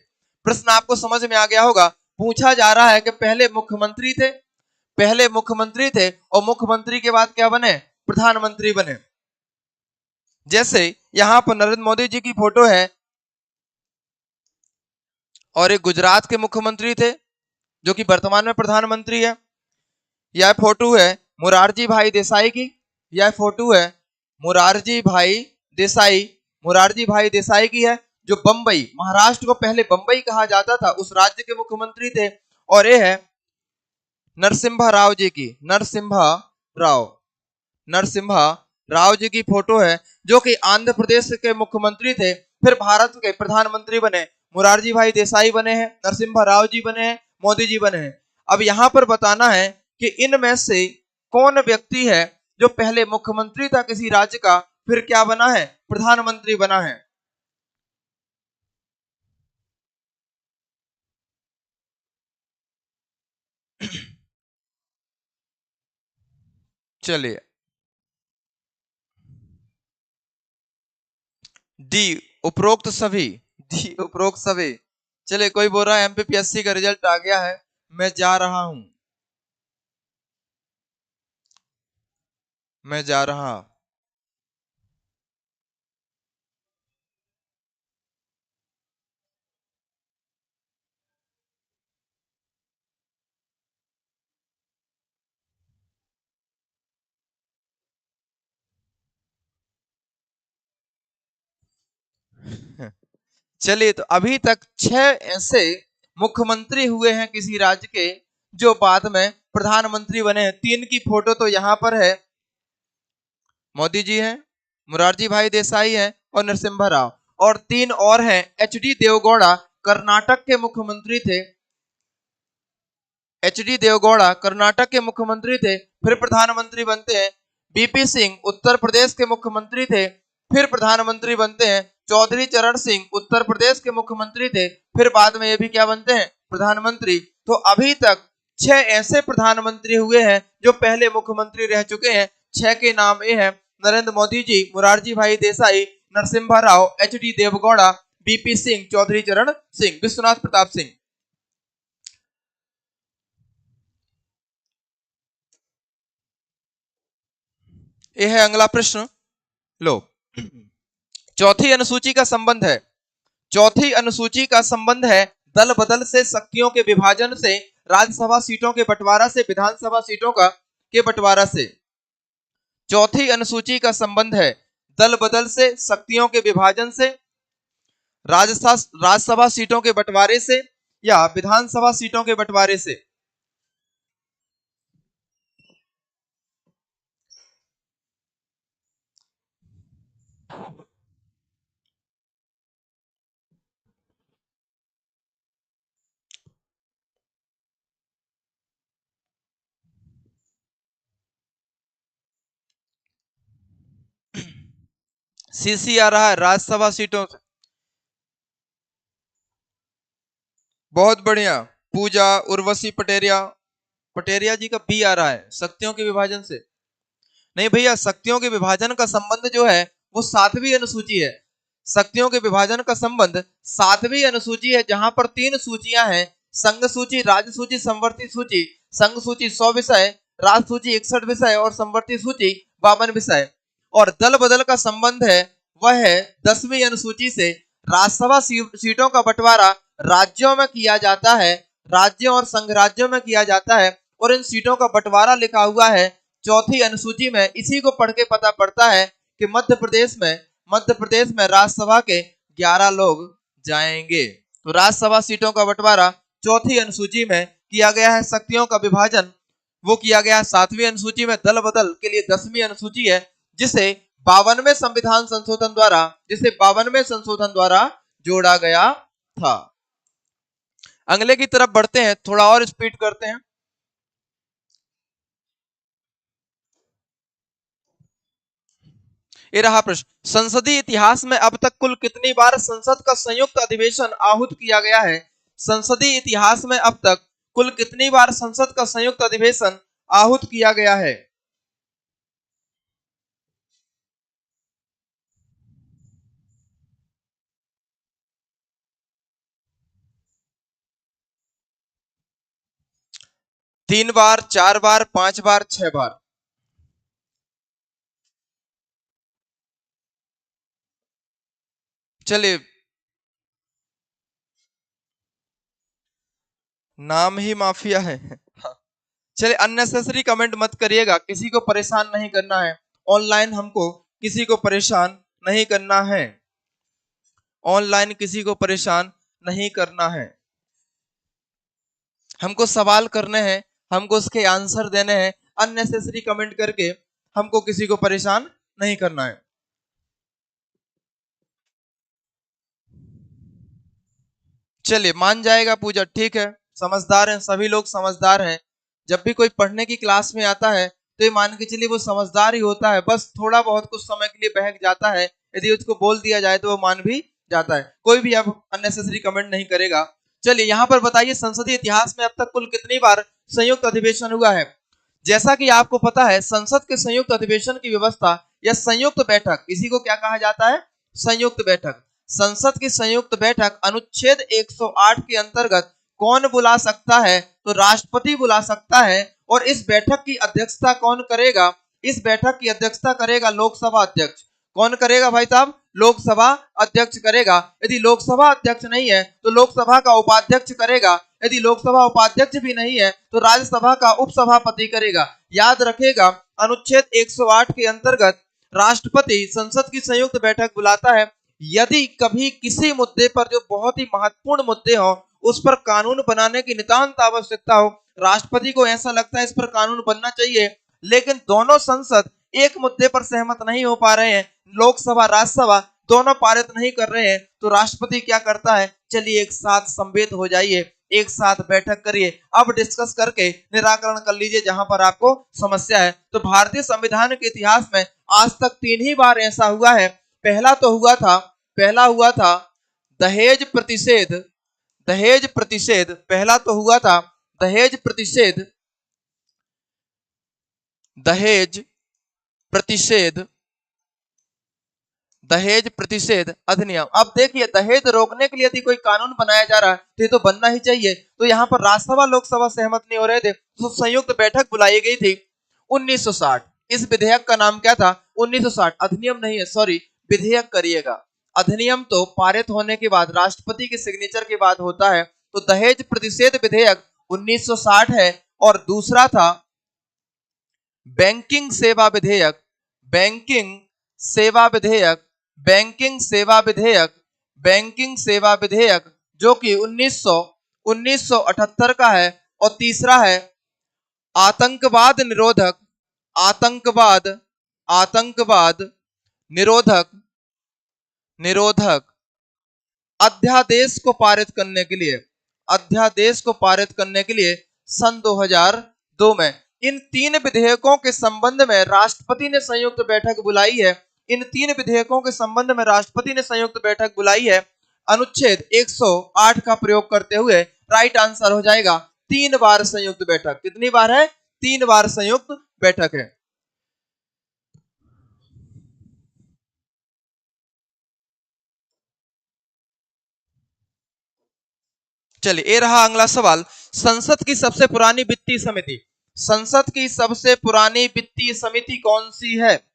प्रश्न आपको समझ में आ गया होगा। पूछा जा रहा है कि पहले मुख्यमंत्री थे, पहले मुख्यमंत्री थे और मुख्यमंत्री के बाद क्या बने, प्रधानमंत्री बने। जैसे यहां पर नरेंद्र मोदी जी की फोटो है और एक गुजरात के मुख्यमंत्री थे जो कि वर्तमान में प्रधानमंत्री है। यह फोटो है मुरारजी भाई देसाई की, यह फोटो है मुरारजी भाई देसाई, मुरारजी भाई देसाई की है, जो बंबई, महाराष्ट्र को पहले बंबई कहा जाता था, उस राज्य के मुख्यमंत्री थे। और ये है नरसिम्हा राव जी की, नरसिम्हा राव, नरसिम्हा राव जी की फोटो है जो कि आंध्र प्रदेश के मुख्यमंत्री थे, फिर भारत के प्रधानमंत्री बने। मुरारजी भाई देसाई बने हैं, नरसिम्हा राव जी बने हैं, मोदी जी बने हैं। अब यहां पर बताना है कि इनमें से कौन व्यक्ति है जो पहले मुख्यमंत्री था किसी राज्य का, फिर क्या बना है, प्रधानमंत्री बना है। चलिए, डी उपरोक्त सभी, डी उपरोक्त सभी। चलिए, कोई बोल रहा है एमपीपीएससी का रिजल्ट आ गया है, मैं जा रहा हूं, मैं जा रहा। चलिए, तो अभी तक 6 ऐसे मुख्यमंत्री हुए हैं किसी राज्य के जो बाद में प्रधानमंत्री बने हैं। 3 की फोटो तो यहां पर है, मोदी जी हैं, मुरारजी भाई देसाई हैं और नरसिम्हा राव। और 3 और हैं, एचडी देवगौड़ा कर्नाटक के मुख्यमंत्री थे, एचडी देवगौड़ा कर्नाटक के मुख्यमंत्री थे, फिर प्रधानमंत्री बनते हैं। बीपी सिंह उत्तर प्रदेश के मुख्यमंत्री थे, फिर प्रधानमंत्री बनते हैं। चौधरी चरण सिंह उत्तर प्रदेश के मुख्यमंत्री थे, फिर बाद में ये भी क्या बनते हैं, प्रधानमंत्री। तो अभी तक 6 ऐसे प्रधानमंत्री हुए हैं जो पहले मुख्यमंत्री रह चुके हैं। 6 के नाम ये है, Narendra Modi ji, Morarji Bhai Desai, Narasimha Rao, H D Devegowda, VP Singh, Chaudhary Charan Singh, Vishwanath Pratap Singh. यह है अगला प्रश्न, लो। चौथी अनुसूची का संबंध है, चौथी अनुसूची का संबंध है दल बदल से, शक्तियों के विभाजन से, राज्यसभा सीटों के बंटवारा से, विधानसभा सीटों का के बंटवारा से। चौथी अनुसूची का संबंध है दल बदल से, शक्तियों के विभाजन से, राज्यसभा सीटों के बंटवारे से या विधानसभा सीटों के बंटवारे से। सीसी आ रहा है राज्यसभा सीटों से, बहुत बढ़िया। पूजा उर्वशी पटेरिया, पटेरिया जी का बी आ रहा है, शक्तियों के विभाजन से। नहीं भैया, शक्तियों के विभाजन का संबंध जो है वो 7वीं अनुसूची है। शक्तियों के विभाजन का संबंध 7वीं अनुसूची है, जहां पर 3 सूचियां हैं, संघ सूची, राज्य सूची, संवर्ती सूची। संघ सूची 100 विषय, राज्य सूची 61 विषय और संवर्ती सूची 52 विषय। और दल बदल का संबंध है वह है 10वीं अनुसूची से। राज्यसभा सीटों का बंटवारा राज्यों में किया जाता है, राज्यों और संघ राज्यों में किया जाता है, और इन सीटों का बंटवारा लिखा हुआ है चौथी अनुसूची में। इसी को पढ़ के पता पड़ता है कि मध्य प्रदेश में राज्यसभा के 11 लोग जाएंगे। तो राज्यसभा सीटों का बंटवारा चौथी अनुसूची में किया गया है। शक्तियों का विभाजन वो किया गया है 7वीं अनुसूची में। दल बदल के लिए 10वीं अनुसूची है, जिसे 52वें संविधान संशोधन द्वारा, जिसे 52वें संशोधन द्वारा जोड़ा गया था। अगले की तरफ बढ़ते हैं, थोड़ा और स्पीड करते हैं। ये रहा प्रश्न, संसदीय इतिहास में अब तक कुल कितनी बार संसद का संयुक्त अधिवेशन आहूत किया गया है। संसदीय इतिहास में अब तक कुल कितनी बार संसद का संयुक्त अधिवेशन आहूत किया गया है। 3 बार, 4 बार, 5 बार, 6 बार। चलिए, नाम ही माफिया है। हाँ। चलिए, अननेसेसरी कमेंट मत करिएगा, किसी को परेशान नहीं करना है। ऑनलाइन हमको किसी को परेशान नहीं करना है। ऑनलाइन किसी को परेशान नहीं करना है। हमको सवाल करने हैं, हमको उसके आंसर देने हैं। अननेसेसरी कमेंट करके हमको किसी को परेशान नहीं करना है। चलिए, मान जाएगा पूजा, ठीक है, समझदार हैं, सभी लोग समझदार हैं। जब भी कोई पढ़ने की क्लास में आता है तो ये मान के चलिए वो समझदार ही होता है, बस थोड़ा बहुत कुछ समय के लिए बहक जाता है। यदि उसको बोल दिया जाए तो वो मान भी जाता है। कोई भी अब अननेसेसरी कमेंट नहीं करेगा। चलिए, यहाँ पर बताइए, संसदीय इतिहास में अब तक कुल कितनी बार संयुक्त अधिवेशन हुआ है? जैसा कि आपको पता है, संसद के संयुक्त अधिवेशन की व्यवस्था या संयुक्त बैठक, इसी को क्या कहा जाता है? संयुक्त बैठक। संसद की संयुक्त बैठक अनुच्छेद 108 के अंतर्गत कौन बुला सकता है? तो राष्ट्रपति बुला सकता है। और इस बैठक की अध्यक्षता कौन करेगा? इस बैठक की अध्यक्षता करेगा लोकसभा अध्यक्ष। कौन करेगा भाई साहब? लोकसभा अध्यक्ष करेगा। यदि लोकसभा अध्यक्ष नहीं है तो लोकसभा का उपाध्यक्ष करेगा। यदि लोकसभा उपाध्यक्ष भी नहीं है तो राज्यसभा का उपसभापति करेगा। याद रखेगा, अनुच्छेद 108 के अंतर्गत राष्ट्रपति संसद की संयुक्त बैठक बुलाता है। यदि कभी किसी मुद्दे पर, जो बहुत ही महत्वपूर्ण मुद्दे हो, उस पर कानून बनाने की नितांत आवश्यकता हो, राष्ट्रपति को ऐसा लगता है इस पर कानून बनना चाहिए, लेकिन दोनों संसद एक मुद्दे पर सहमत नहीं हो पा रहे हैं, लोकसभा राज्यसभा दोनों पारित नहीं कर रहे हैं, तो राष्ट्रपति क्या करता है? चलिए, एक साथ समवेत हो जाइए, एक साथ बैठक करिए, अब डिस्कस करके निराकरण कर लीजिए जहां पर आपको समस्या है। तो भारतीय संविधान के इतिहास में आज तक 3 ही बार ऐसा हुआ है। पहला हुआ था दहेज प्रतिषेध। दहेज प्रतिषेध पहला तो हुआ था, दहेज प्रतिषेध, दहेज प्रतिषेध, दहेज प्रतिषेध अधिनियम। अब देखिए, दहेज रोकने के लिए यदि कोई कानून बनाया जा रहा है तो ये तो बनना ही चाहिए। तो यहाँ पर राज्यसभा लोकसभा सहमत नहीं हो रहे थे, तो संयुक्त बैठक बुलाई गई थी 1960। इस विधेयक का नाम क्या था? 1960। अधिनियम नहीं है, सॉरी, विधेयक करिएगा। अधिनियम तो पारित होने के बाद, राष्ट्रपति के सिग्नेचर के बाद होता है। तो दहेज प्रतिषेध विधेयक 1960 है। और दूसरा था बैंकिंग सेवा विधेयक। बैंकिंग सेवा विधेयक, बैंकिंग सेवा विधेयक, बैंकिंग सेवा विधेयक, जो कि 1978 का है। और तीसरा है आतंकवाद निरोधक, आतंकवाद, आतंकवाद निरोधक, निरोधक अध्यादेश को पारित करने के लिए, अध्यादेश को पारित करने के लिए सन 2002 में। इन 3 विधेयकों के संबंध में राष्ट्रपति ने संयुक्त बैठक बुलाई है। इन 3 विधेयकों के संबंध में राष्ट्रपति ने संयुक्त बैठक बुलाई है अनुच्छेद 108 का प्रयोग करते हुए। राइट आंसर हो जाएगा 3 बार संयुक्त बैठक। कितनी बार है? 3 बार संयुक्त बैठक है। चलिए, ये रहा अगला सवाल। संसद की सबसे पुरानी वित्तीय समिति, संसद की सबसे पुरानी वित्तीय समिति कौन सी है?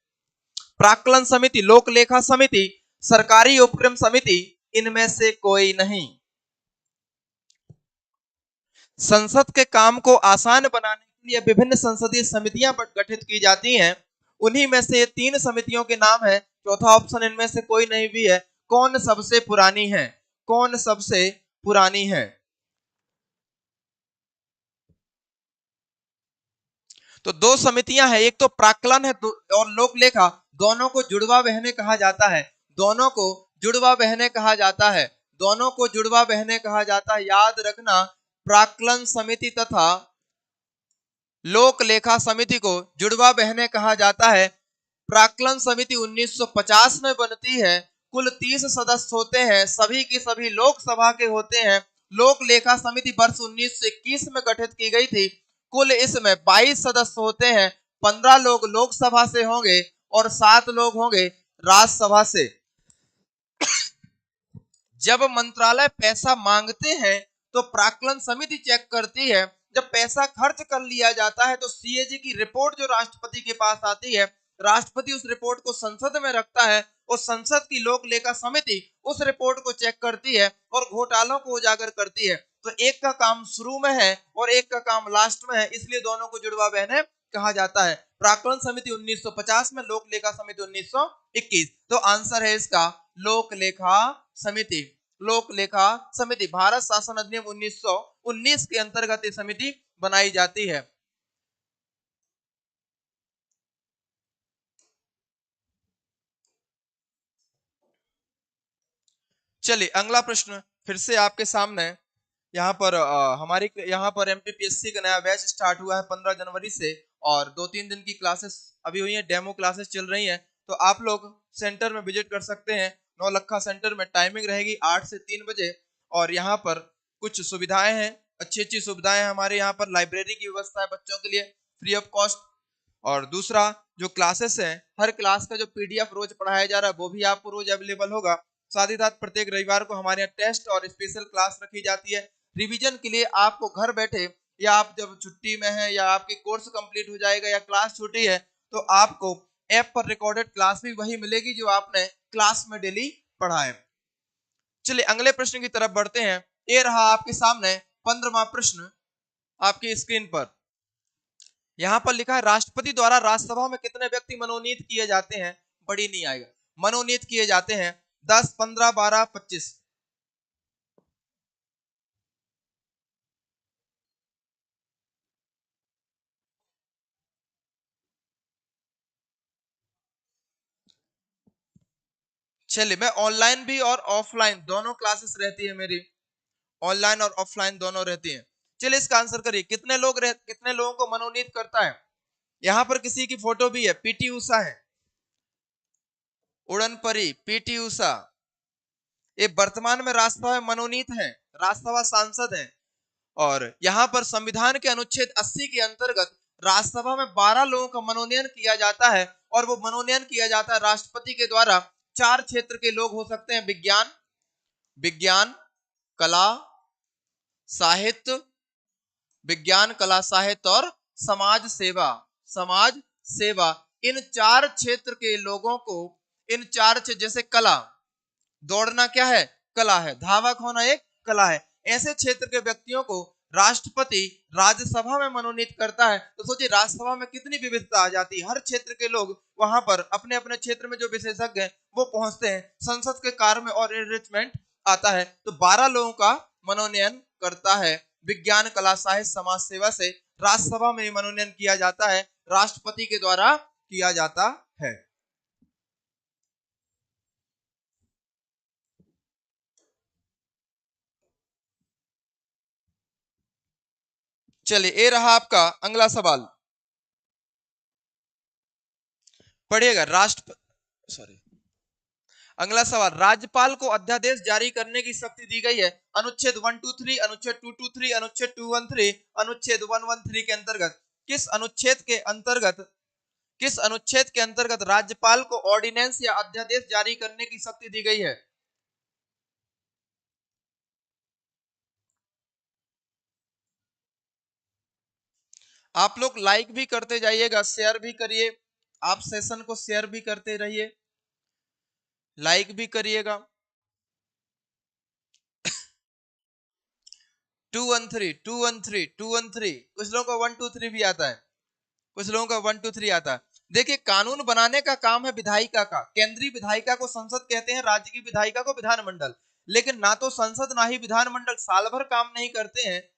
प्राक्कलन समिति, लोक लेखा समिति, सरकारी उपक्रम समिति, इनमें से कोई नहीं। संसद के काम को आसान बनाने के लिए विभिन्न संसदीय समितियां गठित की जाती हैं। उन्हीं में से 3 समितियों के नाम है। चौथा ऑप्शन इनमें से कोई नहीं भी है। कौन सबसे पुरानी है? कौन सबसे पुरानी है? तो 2 समितियां हैं, एक तो प्राक्कलन है और लोक लेखा। दोनों को जुड़वा बहनें कहा जाता है। दोनों को जुड़वा बहनें कहा जाता है। दोनों को जुड़वा बहनें कहा जाता है। याद रखना, प्राक्कलन समिति तथा लोक लेखा समिति को जुड़वा बहनें कहा जाता है। प्राक्कलन समिति 1950 में बनती है। कुल 30 सदस्य होते हैं, सभी के सभी लोकसभा के होते हैं। लोक लेखा समिति वर्ष 1921 में गठित की गई थी। कुल इसमें 22 सदस्य होते हैं। 15 लोग लोकसभा से होंगे और 7 लोग होंगे राज्यसभा से। जब मंत्रालय पैसा मांगते हैं तो प्राक्कलन समिति चेक करती है। जब पैसा खर्च कर लिया जाता है तो सीएजी की रिपोर्ट जो राष्ट्रपति के पास आती है, राष्ट्रपति उस रिपोर्ट को संसद में रखता है और संसद की लोक लेखा समिति उस रिपोर्ट को चेक करती है और घोटालों को उजागर करती है। तो एक का काम शुरू में है और एक का काम लास्ट में है, इसलिए दोनों को जुड़वा बहनें कहा जाता है। प्राक्कलन समिति 1950 में, लोक लेखा समिति 1921। तो आंसर है इसका लोक लेखा समिति। लोक लेखा समिति भारत शासन अधिनियम 1919 के अंतर्गत ये समिति बनाई जाती है। चलिए अगला प्रश्न फिर से आपके सामने। यहाँ पर हमारी यहाँ पर एमपीपीएससी का नया बैच स्टार्ट हुआ है 15 जनवरी से और 2-3 दिन की क्लासेस अभी हुई हैं, डेमो क्लासेस चल रही हैं। तो आप लोग सेंटर में विजिट कर सकते हैं। नौलखा सेंटर में टाइमिंग रहेगी 8 से 3 बजे और यहाँ पर कुछ सुविधाएं हैं, अच्छी अच्छी सुविधाएं हैं। हमारे यहाँ पर लाइब्रेरी की व्यवस्था है बच्चों के लिए फ्री ऑफ कॉस्ट। और दूसरा जो क्लासेस है, हर क्लास का जो पीडीएफ रोज पढ़ाया जा रहा है वो भी आपको रोज अवेलेबल होगा। साथ ही साथ प्रत्येक रविवार को हमारे यहाँ टेस्ट और स्पेशल क्लास रखी जाती है रिवीजन के लिए। आपको घर बैठे या आप जब छुट्टी में है या आपकी कोर्स कंप्लीट हो जाएगा या क्लास छुट्टी है तो आपको ऐप पर रिकॉर्डेड क्लास भी वही मिलेगी जो आपने क्लास में डेली पढ़ा है। चलिए अगले प्रश्न की तरफ बढ़ते हैं। ये रहा आपके सामने 15वां प्रश्न आपकी स्क्रीन पर। यहां पर लिखा है राष्ट्रपति द्वारा राज्यसभा में कितने व्यक्ति मनोनीत किए जाते हैं? बड़ी नहीं आएगा। मनोनीत किए जाते हैं 10, 15, 12, 25। चलिए मैं ऑनलाइन भी और ऑफलाइन दोनों क्लासेस रहती है मेरी, ऑनलाइन और ऑफलाइन दोनों रहती हैं। चलिए इसका आंसर करिए, कितने लोगों को मनोनीत करता है? यहां पर किसी की फोटो भी है, पीटी उषा है, उड़न परी पीटी उषा। ये वर्तमान में राज्यसभा में मनोनीत है, राज्यसभा सांसद है। और यहाँ पर संविधान के अनुच्छेद 80 के अंतर्गत राज्यसभा में 12 लोगों का मनोनयन किया जाता है और वो मनोनयन किया जाता है राष्ट्रपति के द्वारा। 4 क्षेत्र के लोग हो सकते हैं, विज्ञान, कला, साहित्य, विज्ञान, कला, साहित्य और समाज सेवा। इन 4 क्षेत्र के लोगों को, इन 4 जैसे कला, दौड़ना क्या है? कला है। धावक होना एक कला है। ऐसे क्षेत्र के व्यक्तियों को राष्ट्रपति राज्यसभा में मनोनीत करता है। तो सोचिए राज्यसभा में कितनी विविधता आ जाती है। हर क्षेत्र के लोग वहां पर अपने अपने क्षेत्र में जो विशेषज्ञ हैं वो पहुंचते हैं, संसद के कार्य में और एनरिचमेंट आता है। तो 12 लोगों का मनोनयन करता है। विज्ञान, कला, साहित्य, समाज सेवा से राज्यसभा में मनोनयन किया जाता है, राष्ट्रपति के द्वारा किया जाता है। चलिए ये रहा आपका अगला सवाल, पढ़िएगा। अगला सवाल, राज्यपाल को अध्यादेश जारी करने की शक्ति दी गई है। अनुच्छेद 123, अनुच्छेद 223, अनुच्छेद 213, अनुच्छेद 113 के अंतर्गत किस अनुच्छेद के अंतर्गत राज्यपाल को ऑर्डिनेंस या अध्यादेश जारी करने की शक्ति दी गई है? आप लोग लाइक भी करते जाइएगा, शेयर भी करिए। आप सेशन को शेयर भी करते रहिए, लाइक भी करिएगा। 213, 213, 213, कुछ लोगों का 123 भी आता है, कुछ लोगों का 123 आता है। देखिए कानून बनाने का काम है विधायिका का। केंद्रीय विधायिका को संसद कहते हैं, राज्य की विधायिका को विधानमंडल। लेकिन ना तो संसद ना ही विधानमंडल साल भर काम नहीं करते हैं,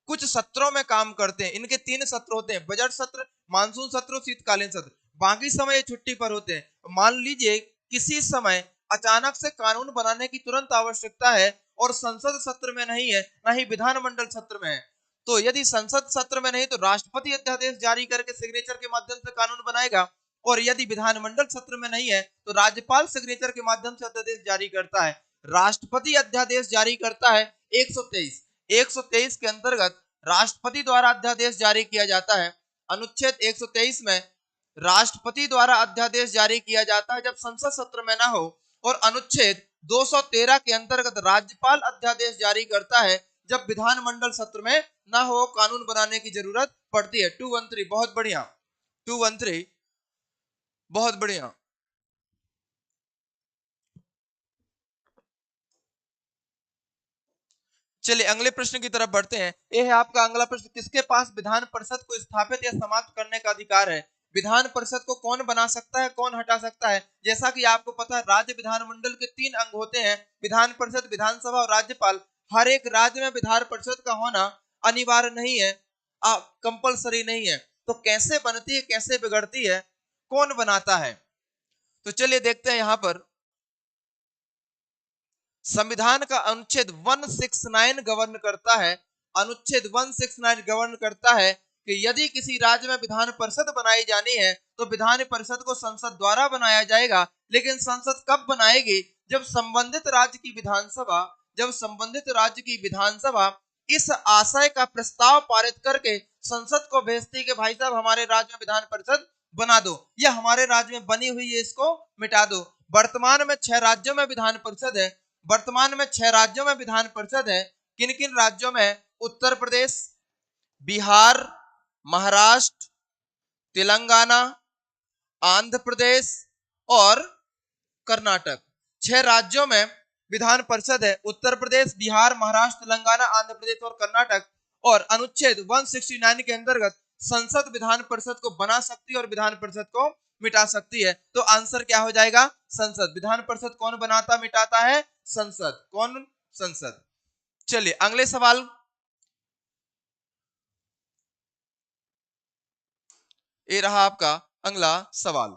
कुछ सत्रों में काम करते हैं। इनके 3 सत्र होते हैं, बजट सत्र, मानसून सत्र और शीतकालीन सत्र। बाकी समय ये छुट्टी पर होते हैं। मान लीजिए किसी समय अचानक से कानून बनाने की तुरंत आवश्यकता है और संसद सत्र में नहीं है, ना ही विधानमंडल सत्र में है, तो यदि संसद सत्र में नहीं तो राष्ट्रपति अध्यादेश जारी करके सिग्नेचर के माध्यम से कानून बनाएगा, और यदि विधानमंडल सत्र में नहीं है तो राज्यपाल सिग्नेचर के माध्यम से अध्यादेश जारी करता है। राष्ट्रपति अध्यादेश जारी करता है 123 के अंतर्गत राष्ट्रपति द्वारा अध्यादेश जारी किया जाता है। अनुच्छेद 123 में राष्ट्रपति द्वारा अध्यादेश जारी किया जाता है जब संसद सत्र में ना हो, और अनुच्छेद 213 के अंतर्गत राज्यपाल अध्यादेश जारी करता है जब विधानमंडल सत्र में ना हो कानून बनाने की जरूरत पड़ती है। 213 बहुत बढ़िया, 213 बहुत बढ़िया। चलिए अगले प्रश्न की तरफ बढ़ते हैं। यह है आपका अगला प्रश्न, किसके पास विधान परिषद को स्थापित या समाप्त करने का अधिकार है? विधान परिषद को कौन बना सकता है, कौन हटा सकता है? जैसा कि आपको पता है राज्य विधानमंडल के 3 अंग होते हैं, विधान परिषद, विधानसभा और राज्यपाल। हर एक राज्य में विधान परिषद का होना अनिवार्य नहीं है, कंपलसरी नहीं है। तो कैसे बनती है, कैसे बिगड़ती है, कौन बनाता है? तो चलिए देखते हैं। यहां पर संविधान का अनुच्छेद 169 गवर्न करता है, अनुच्छेद 169 गवर्न करता है कि यदि किसी राज्य में विधान परिषद बनाई जानी है तो विधान परिषद को संसद द्वारा बनाया जाएगा। लेकिन संसद कब बनाएगी? जब संबंधित राज्य की विधानसभा, जब संबंधित राज्य की विधानसभा इस आशय का प्रस्ताव पारित करके संसद को भेजती कि भाई साहब हमारे राज्य में विधान परिषद बना दो, या हमारे राज्य में बनी हुई है इसको मिटा दो। वर्तमान में 6 राज्यों में विधान परिषद है, वर्तमान में 6 राज्यों में विधान परिषद है। किन किन राज्यों में? उत्तर प्रदेश, बिहार, महाराष्ट्र, तेलंगाना, आंध्र प्रदेश और कर्नाटक। 6 राज्यों में विधान परिषद है, उत्तर प्रदेश, बिहार, महाराष्ट्र, तेलंगाना, आंध्र प्रदेश और कर्नाटक। और अनुच्छेद 169 के अंतर्गत संसद विधान परिषद को बना सकती है और विधान परिषद को मिटा सकती है। तो आंसर क्या हो जाएगा? संसद। विधान परिषद कौन बनाता मिटाता है? संसद। कौन? संसद। चलिए अगले सवाल, ये रहा आपका अगला सवाल।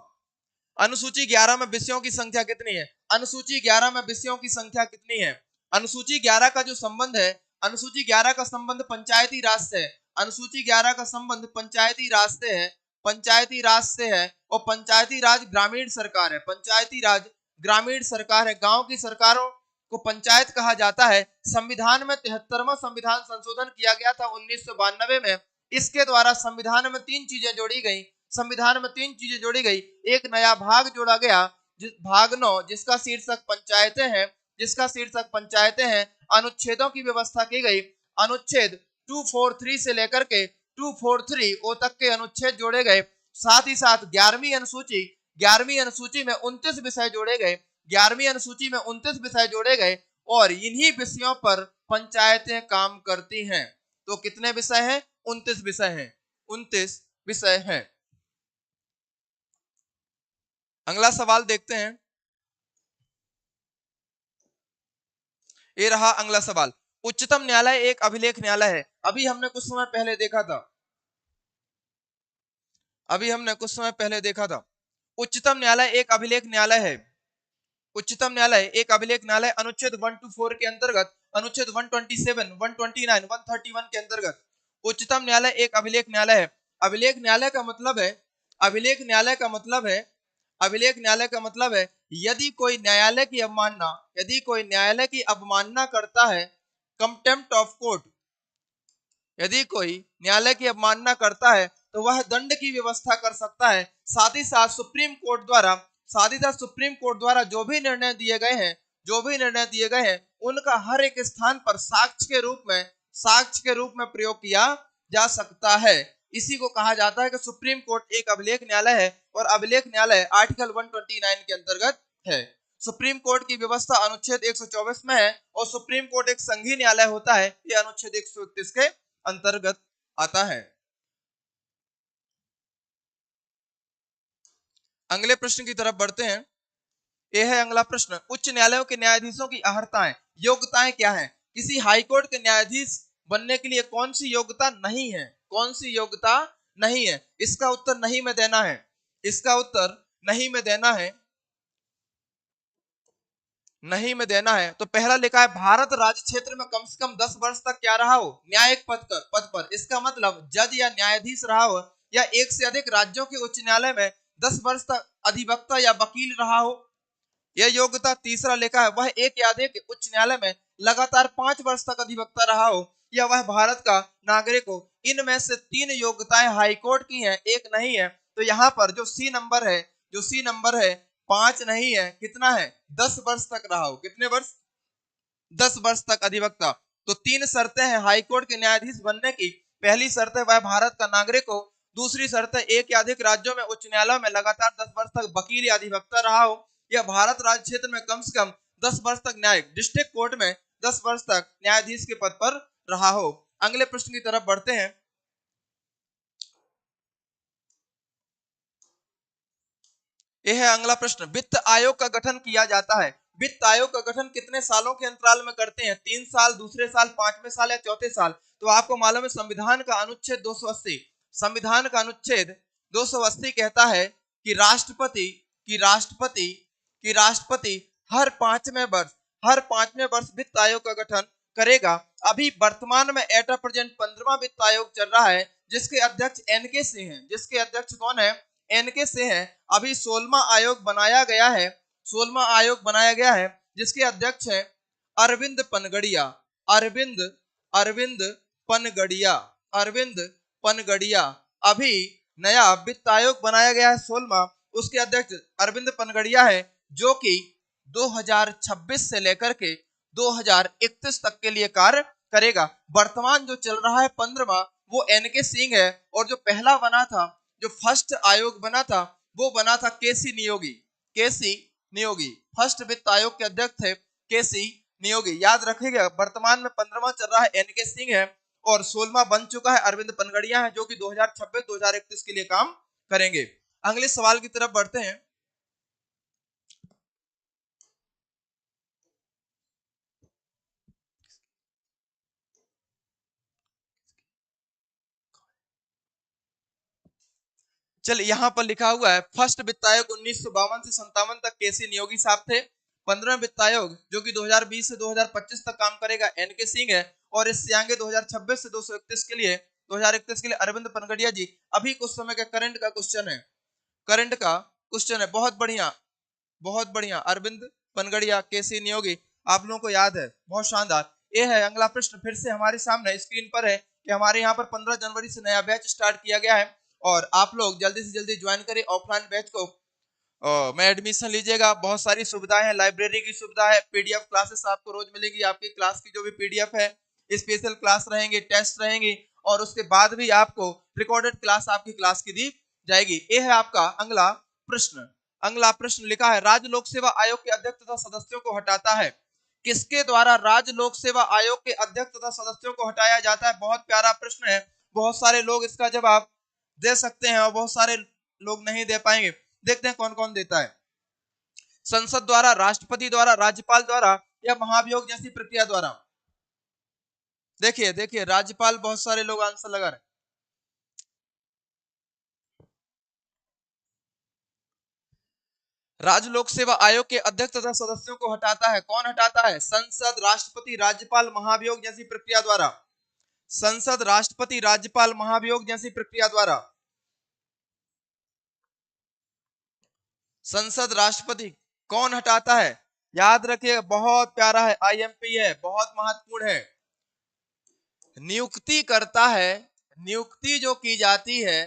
अनुसूची 11 में विषयों की संख्या कितनी है? अनुसूची 11 में विषयों की संख्या कितनी है? अनुसूची 11 का जो संबंध है, अनुसूची 11 का संबंध पंचायती राज से है। अनुसूची 11 का संबंध पंचायती राज से है, पंचायती राज से है। और पंचायती राज ग्रामीण सरकार है, पंचायती राज ग्रामीण सरकार है। गांव की सरकारों को पंचायत कहा जाता है। संविधान में 73वां संविधान संशोधन किया गया था 1992 में। इसके द्वारा संविधान में 3 चीजें जोड़ी गई, संविधान में 3 चीजें जोड़ी गई। एक नया भाग जोड़ा गया, भाग 9, जिसका शीर्षक पंचायतें हैं, जिसका शीर्षक पंचायतें हैं। अनुच्छेदों की व्यवस्था की गई, अनुच्छेद 243 से लेकर के 243 ओ तक के अनुच्छेद जोड़े गए। साथ ही साथ 11वीं अनुसूची, 11वीं अनुसूची में 29 विषय जोड़े गए, 11वीं अनुसूची में 29 विषय जोड़े गए। और इन्हीं विषयों पर पंचायतें काम करती हैं। तो कितने विषय हैं? 29 विषय हैं, 29 विषय हैं। अगला सवाल देखते हैं। ये रहा अगला सवाल। उच्चतम न्यायालय एक अभिलेख न्यायालय है। अभी हमने कुछ समय पहले देखा था, अभी हमने कुछ समय पहले देखा था, उच्चतम न्यायालय एक अभिलेख न्यायालय है। उच्चतम न्यायालय एक अभिलेख न्यायालय अनुच्छेद 124 के अंतर्गत, अनुच्छेद 127, 129, 131 के अंतर्गत उच्चतम न्यायालय एक अभिलेख न्यायालय है। अभिलेख न्यायालय का मतलब है, अभिलेख न्यायालय का मतलब है, अभिलेख न्यायालय का मतलब है यदि कोई न्यायालय की अवमानना, यदि कोई न्यायालय की अवमानना करता है, कंटेम्प्ट ऑफ कोर्ट, यदि कोई न्यायालय की अवमानना करता है तो वह दंड की व्यवस्था कर सकता है। साथ ही साथ सुप्रीम कोर्ट द्वारा, साथ ही साथ सुप्रीम कोर्ट द्वारा जो भी निर्णय दिए गए हैं, जो भी निर्णय दिए गए हैं, उनका हर एक स्थान पर साक्ष्य के रूप में, साक्ष्य के रूप में प्रयोग किया जा सकता है। इसी को कहा जाता है कि सुप्रीम कोर्ट एक अभिलेख न्यायालय है। और अभिलेख न्यायालय आर्टिकल 129 के अंतर्गत है। सुप्रीम कोर्ट की व्यवस्था अनुच्छेद 124 में है। और सुप्रीम कोर्ट एक संघीय न्यायालय होता है, यह अनुच्छेद 131 के अंतर्गत आता है। अगले प्रश्न की तरफ बढ़ते हैं। यह है अगला प्रश्न, उच्च न्यायालयों के न्यायाधीशों की अर्हताएं, योग्यताएं क्या है? किसी हाईकोर्ट के न्यायाधीश बनने के लिए कौन सी योग्यता नहीं है? कौन सी योग्यता नहीं है? इसका उत्तर नहीं में देना है, इसका उत्तर नहीं में देना है, नहीं में देना है। तो पहला लिखा है भारत राज्य क्षेत्र में कम से कम 10 वर्ष तक क्या रहा हो? न्यायिक पद पर। इसका मतलब जज या न्यायाधीश रहा हो, या एक से अधिक राज्यों के उच्च न्यायालय में 10 वर्ष तक अधिवक्ता या वकील रहा हो, यह योग्यता। तीसरा लिखा है वह एक या अधिक उच्च न्यायालय में लगातार 5 वर्ष तक अधिवक्ता रहा हो, या वह भारत का नागरिक हो। इनमें से 3 योग्यताएं हाईकोर्ट की हैं, एक नहीं है। तो यहाँ पर जो सी नंबर है, जो सी नंबर है 5 नहीं है, कितना है? 10 वर्ष तक रहा हो। कितने वर्ष? 10 वर्ष तक अधिवक्ता। तो 3 शर्तें हैं हाईकोर्ट के न्यायाधीश बनने की। पहली शर्त है वह भारत का नागरिक हो। दूसरी शर्त है एक या अधिक राज्यों में उच्च न्यायालय में लगातार 10 वर्ष तक वकील या अधिवक्ता रहा हो, या भारत राज्य क्षेत्र में कम से कम 10 वर्ष तक न्यायिक डिस्ट्रिक्ट कोर्ट में 10 वर्ष तक न्यायाधीश के पद पर रहा हो। अगले प्रश्न की तरफ बढ़ते हैं। यह है अगला प्रश्न, वित्त आयोग का गठन किया जाता है। वित्त आयोग का गठन कितने सालों के अंतराल में करते हैं? 3 साल, दूसरे साल, 5वें साल या चौथे साल? तो आपको मालूम है संविधान का अनुच्छेद 280, संविधान का अनुच्छेद 280 कहता है कि राष्ट्रपति हर 5वें वर्ष वित्त आयोग का गठन करेगा। अभी वर्तमान में एट प्रेजेंट 15वां वित्त आयोग चल रहा है, जिसके अध्यक्ष एनके सिंह हैं। जिसके अध्यक्ष कौन है? एनके सिंह है। अभी 16वां आयोग बनाया गया है, 16वां आयोग बनाया गया है, जिसके अध्यक्ष है अरविंद पनगड़िया। अरविंद पनगड़िया। अभी नया वित्त आयोग बनाया गया है 16वां, उसके अध्यक्ष अरविंद पनगड़िया है, जो कि 2026 से लेकर के 2031 तक के लिए कार्य करेगा। वर्तमान जो चल रहा है 15वां, वो एनके सिंह है, और जो पहला बना था, जो फर्स्ट आयोग बना था, वो बना था केसी नियोगी। फर्स्ट वित्त आयोग के अध्यक्ष थे केसी नियोगी। याद रखिएगा, वर्तमान में 15वां चल रहा है एनके सिंह है, और 16वां बन चुका है अरविंद पनगड़िया है, जो कि 2026-2031 के लिए काम करेंगे। अगले सवाल की तरफ बढ़ते हैं। चल यहाँ पर लिखा हुआ है फर्स्ट वित्त आयोग 1952 से 57 तक केसी नियोगी साहब थे। 15वां वित्त आयोग जो कि 2020 से 2025 तक काम करेगा एनके सिंह है, और इससे आगे 2026 से 2031 के लिए अरविंद पनगड़िया जी। अभी कुछ समय का करंट का क्वेश्चन है। बहुत बढ़िया अरविंद पनगड़िया, केसी नियोगी, आप लोगों को याद है, बहुत शानदार। ये है अगला प्रश्न, फिर से हमारे सामने स्क्रीन पर है कि हमारे यहाँ पर 15 जनवरी से नया बैच स्टार्ट किया गया है, और आप लोग जल्दी से जल्दी ज्वाइन करें ऑफलाइन बैच को। मैं एडमिशन लीजिएगा, बहुत सारी सुविधाएं हैं, लाइब्रेरी की सुविधा है, पीडीएफ क्लासेस आपको रोज मिलेगी। आपकी क्लास की जो भी पीडीएफ है, स्पेशल क्लास रहेंगे, टेस्ट रहेंगी, और उसके बाद भी आपको रिकॉर्डेड क्लास आपकी क्लास की दी जाएगी। ये है आपका अगला प्रश्न लिखा है, राज्य लोक सेवा आयोग के अध्यक्ष तथा सदस्यों को हटाता है। किसके द्वारा राज्य लोक सेवा आयोग के अध्यक्ष तथा सदस्यों को हटाया जाता है? बहुत प्यारा प्रश्न है। बहुत सारे लोग इसका जवाब दे सकते हैं और बहुत सारे लोग नहीं दे पाएंगे। देखते हैं कौन कौन देता है। संसद द्वारा, राष्ट्रपति द्वारा, राज्यपाल द्वारा, या महाभियोग जैसी प्रक्रिया द्वारा? देखिए राज्यपाल, बहुत सारे लोग आंसर लगा रहे। राज्य लोक सेवा आयोग के अध्यक्ष तथा सदस्यों को हटाता है। कौन हटाता है? संसद, राष्ट्रपति, राज्यपाल, महाभियोग जैसी प्रक्रिया द्वारा। संसद, राष्ट्रपति, राज्यपाल, महाभियोग जैसी प्रक्रिया द्वारा। संसद, राष्ट्रपति। कौन हटाता है? याद रखिए, बहुत प्यारा है, आईएमपी है, बहुत महत्वपूर्ण है। नियुक्ति करता है, नियुक्ति जो की जाती है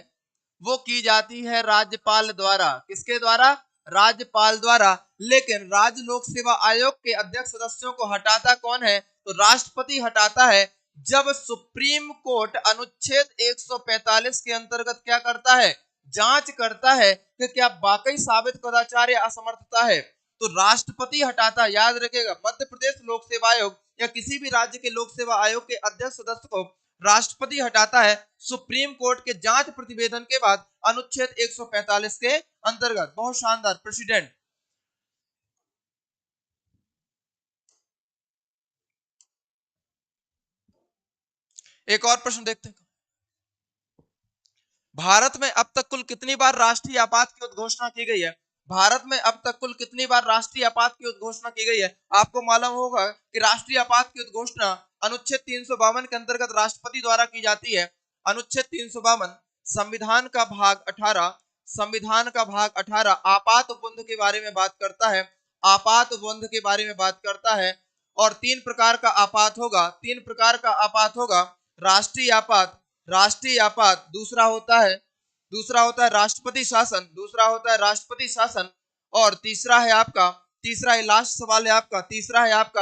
वो की जाती है राज्यपाल द्वारा। किसके द्वारा? राज्यपाल द्वारा। लेकिन राज्य लोक सेवा आयोग के अध्यक्ष सदस्यों को हटाता कौन है? तो राष्ट्रपति हटाता है। जब सुप्रीम कोर्ट अनुच्छेद 145 के अंतर्गत क्या करता है? जांच करता है कि क्या वाकई साबित कदाचार या असमर्थता है, तो राष्ट्रपति हटाता। याद रखिएगा, मध्य प्रदेश लोक सेवा आयोग या किसी भी राज्य के लोक सेवा आयोग के अध्यक्ष सदस्य को राष्ट्रपति हटाता है सुप्रीम कोर्ट के जांच प्रतिवेदन के बाद, अनुच्छेद 145 के अंतर्गत। बहुत शानदार, प्रेसिडेंट। एक और प्रश्न देखते हैं। भारत में अब तक कुल कितनी बार राष्ट्रीय आपात की उद्घोषणा की गई है? भारत में अब तक कुल कितनी बार राष्ट्रीय आपात की उद्घोषणा की गई है? आपको मालूम होगा कि राष्ट्रीय आपात की उद्घोषणा अनुच्छेद 352 के अंतर्गत राष्ट्रपति द्वारा की जाती है। अनुच्छेद 352 संविधान का भाग 18 आपात उपबंध के बारे में बात करता है। आपात उपबंध के बारे में बात करता है, और 3 प्रकार का आपात होगा। राष्ट्रीय आपात, दूसरा होता है राष्ट्रपति शासन, और तीसरा है लास्ट सवाल है आपका, तीसरा है आपका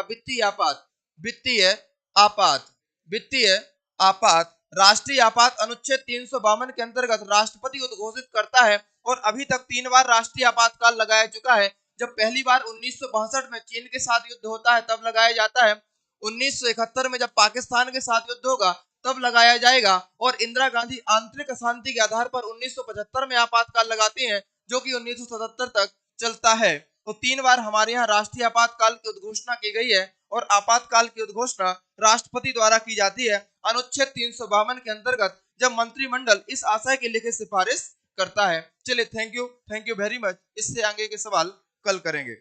वित्तीय आपात, वित्तीय आपात, राष्ट्रीय आपात अनुच्छेद 352 के अंतर्गत राष्ट्रपति उद्घोषित करता है और अभी तक 3 बार राष्ट्रीय आपातकाल लगाया चुका है। जब पहली बार 1962 में चीन के साथ युद्ध होता है तब लगाया जाता है, 1971 में जब पाकिस्तान के साथ युद्ध होगा तब लगाया जाएगा, और इंदिरा गांधी आंतरिक अशांति के आधार पर 1975 में आपातकाल लगाती हैं जो कि 1977 तक चलता है। तो 3 बार हमारे यहाँ राष्ट्रीय आपातकाल की उद्घोषणा की गई है और आपातकाल की उद्घोषणा राष्ट्रपति द्वारा की जाती है अनुच्छेद 352 के अंतर्गत, जब मंत्रिमंडल इस आशय की लिखित सिफारिश करता है। चलिए, थैंक यू वेरी मच। इससे आगे के सवाल कल करेंगे।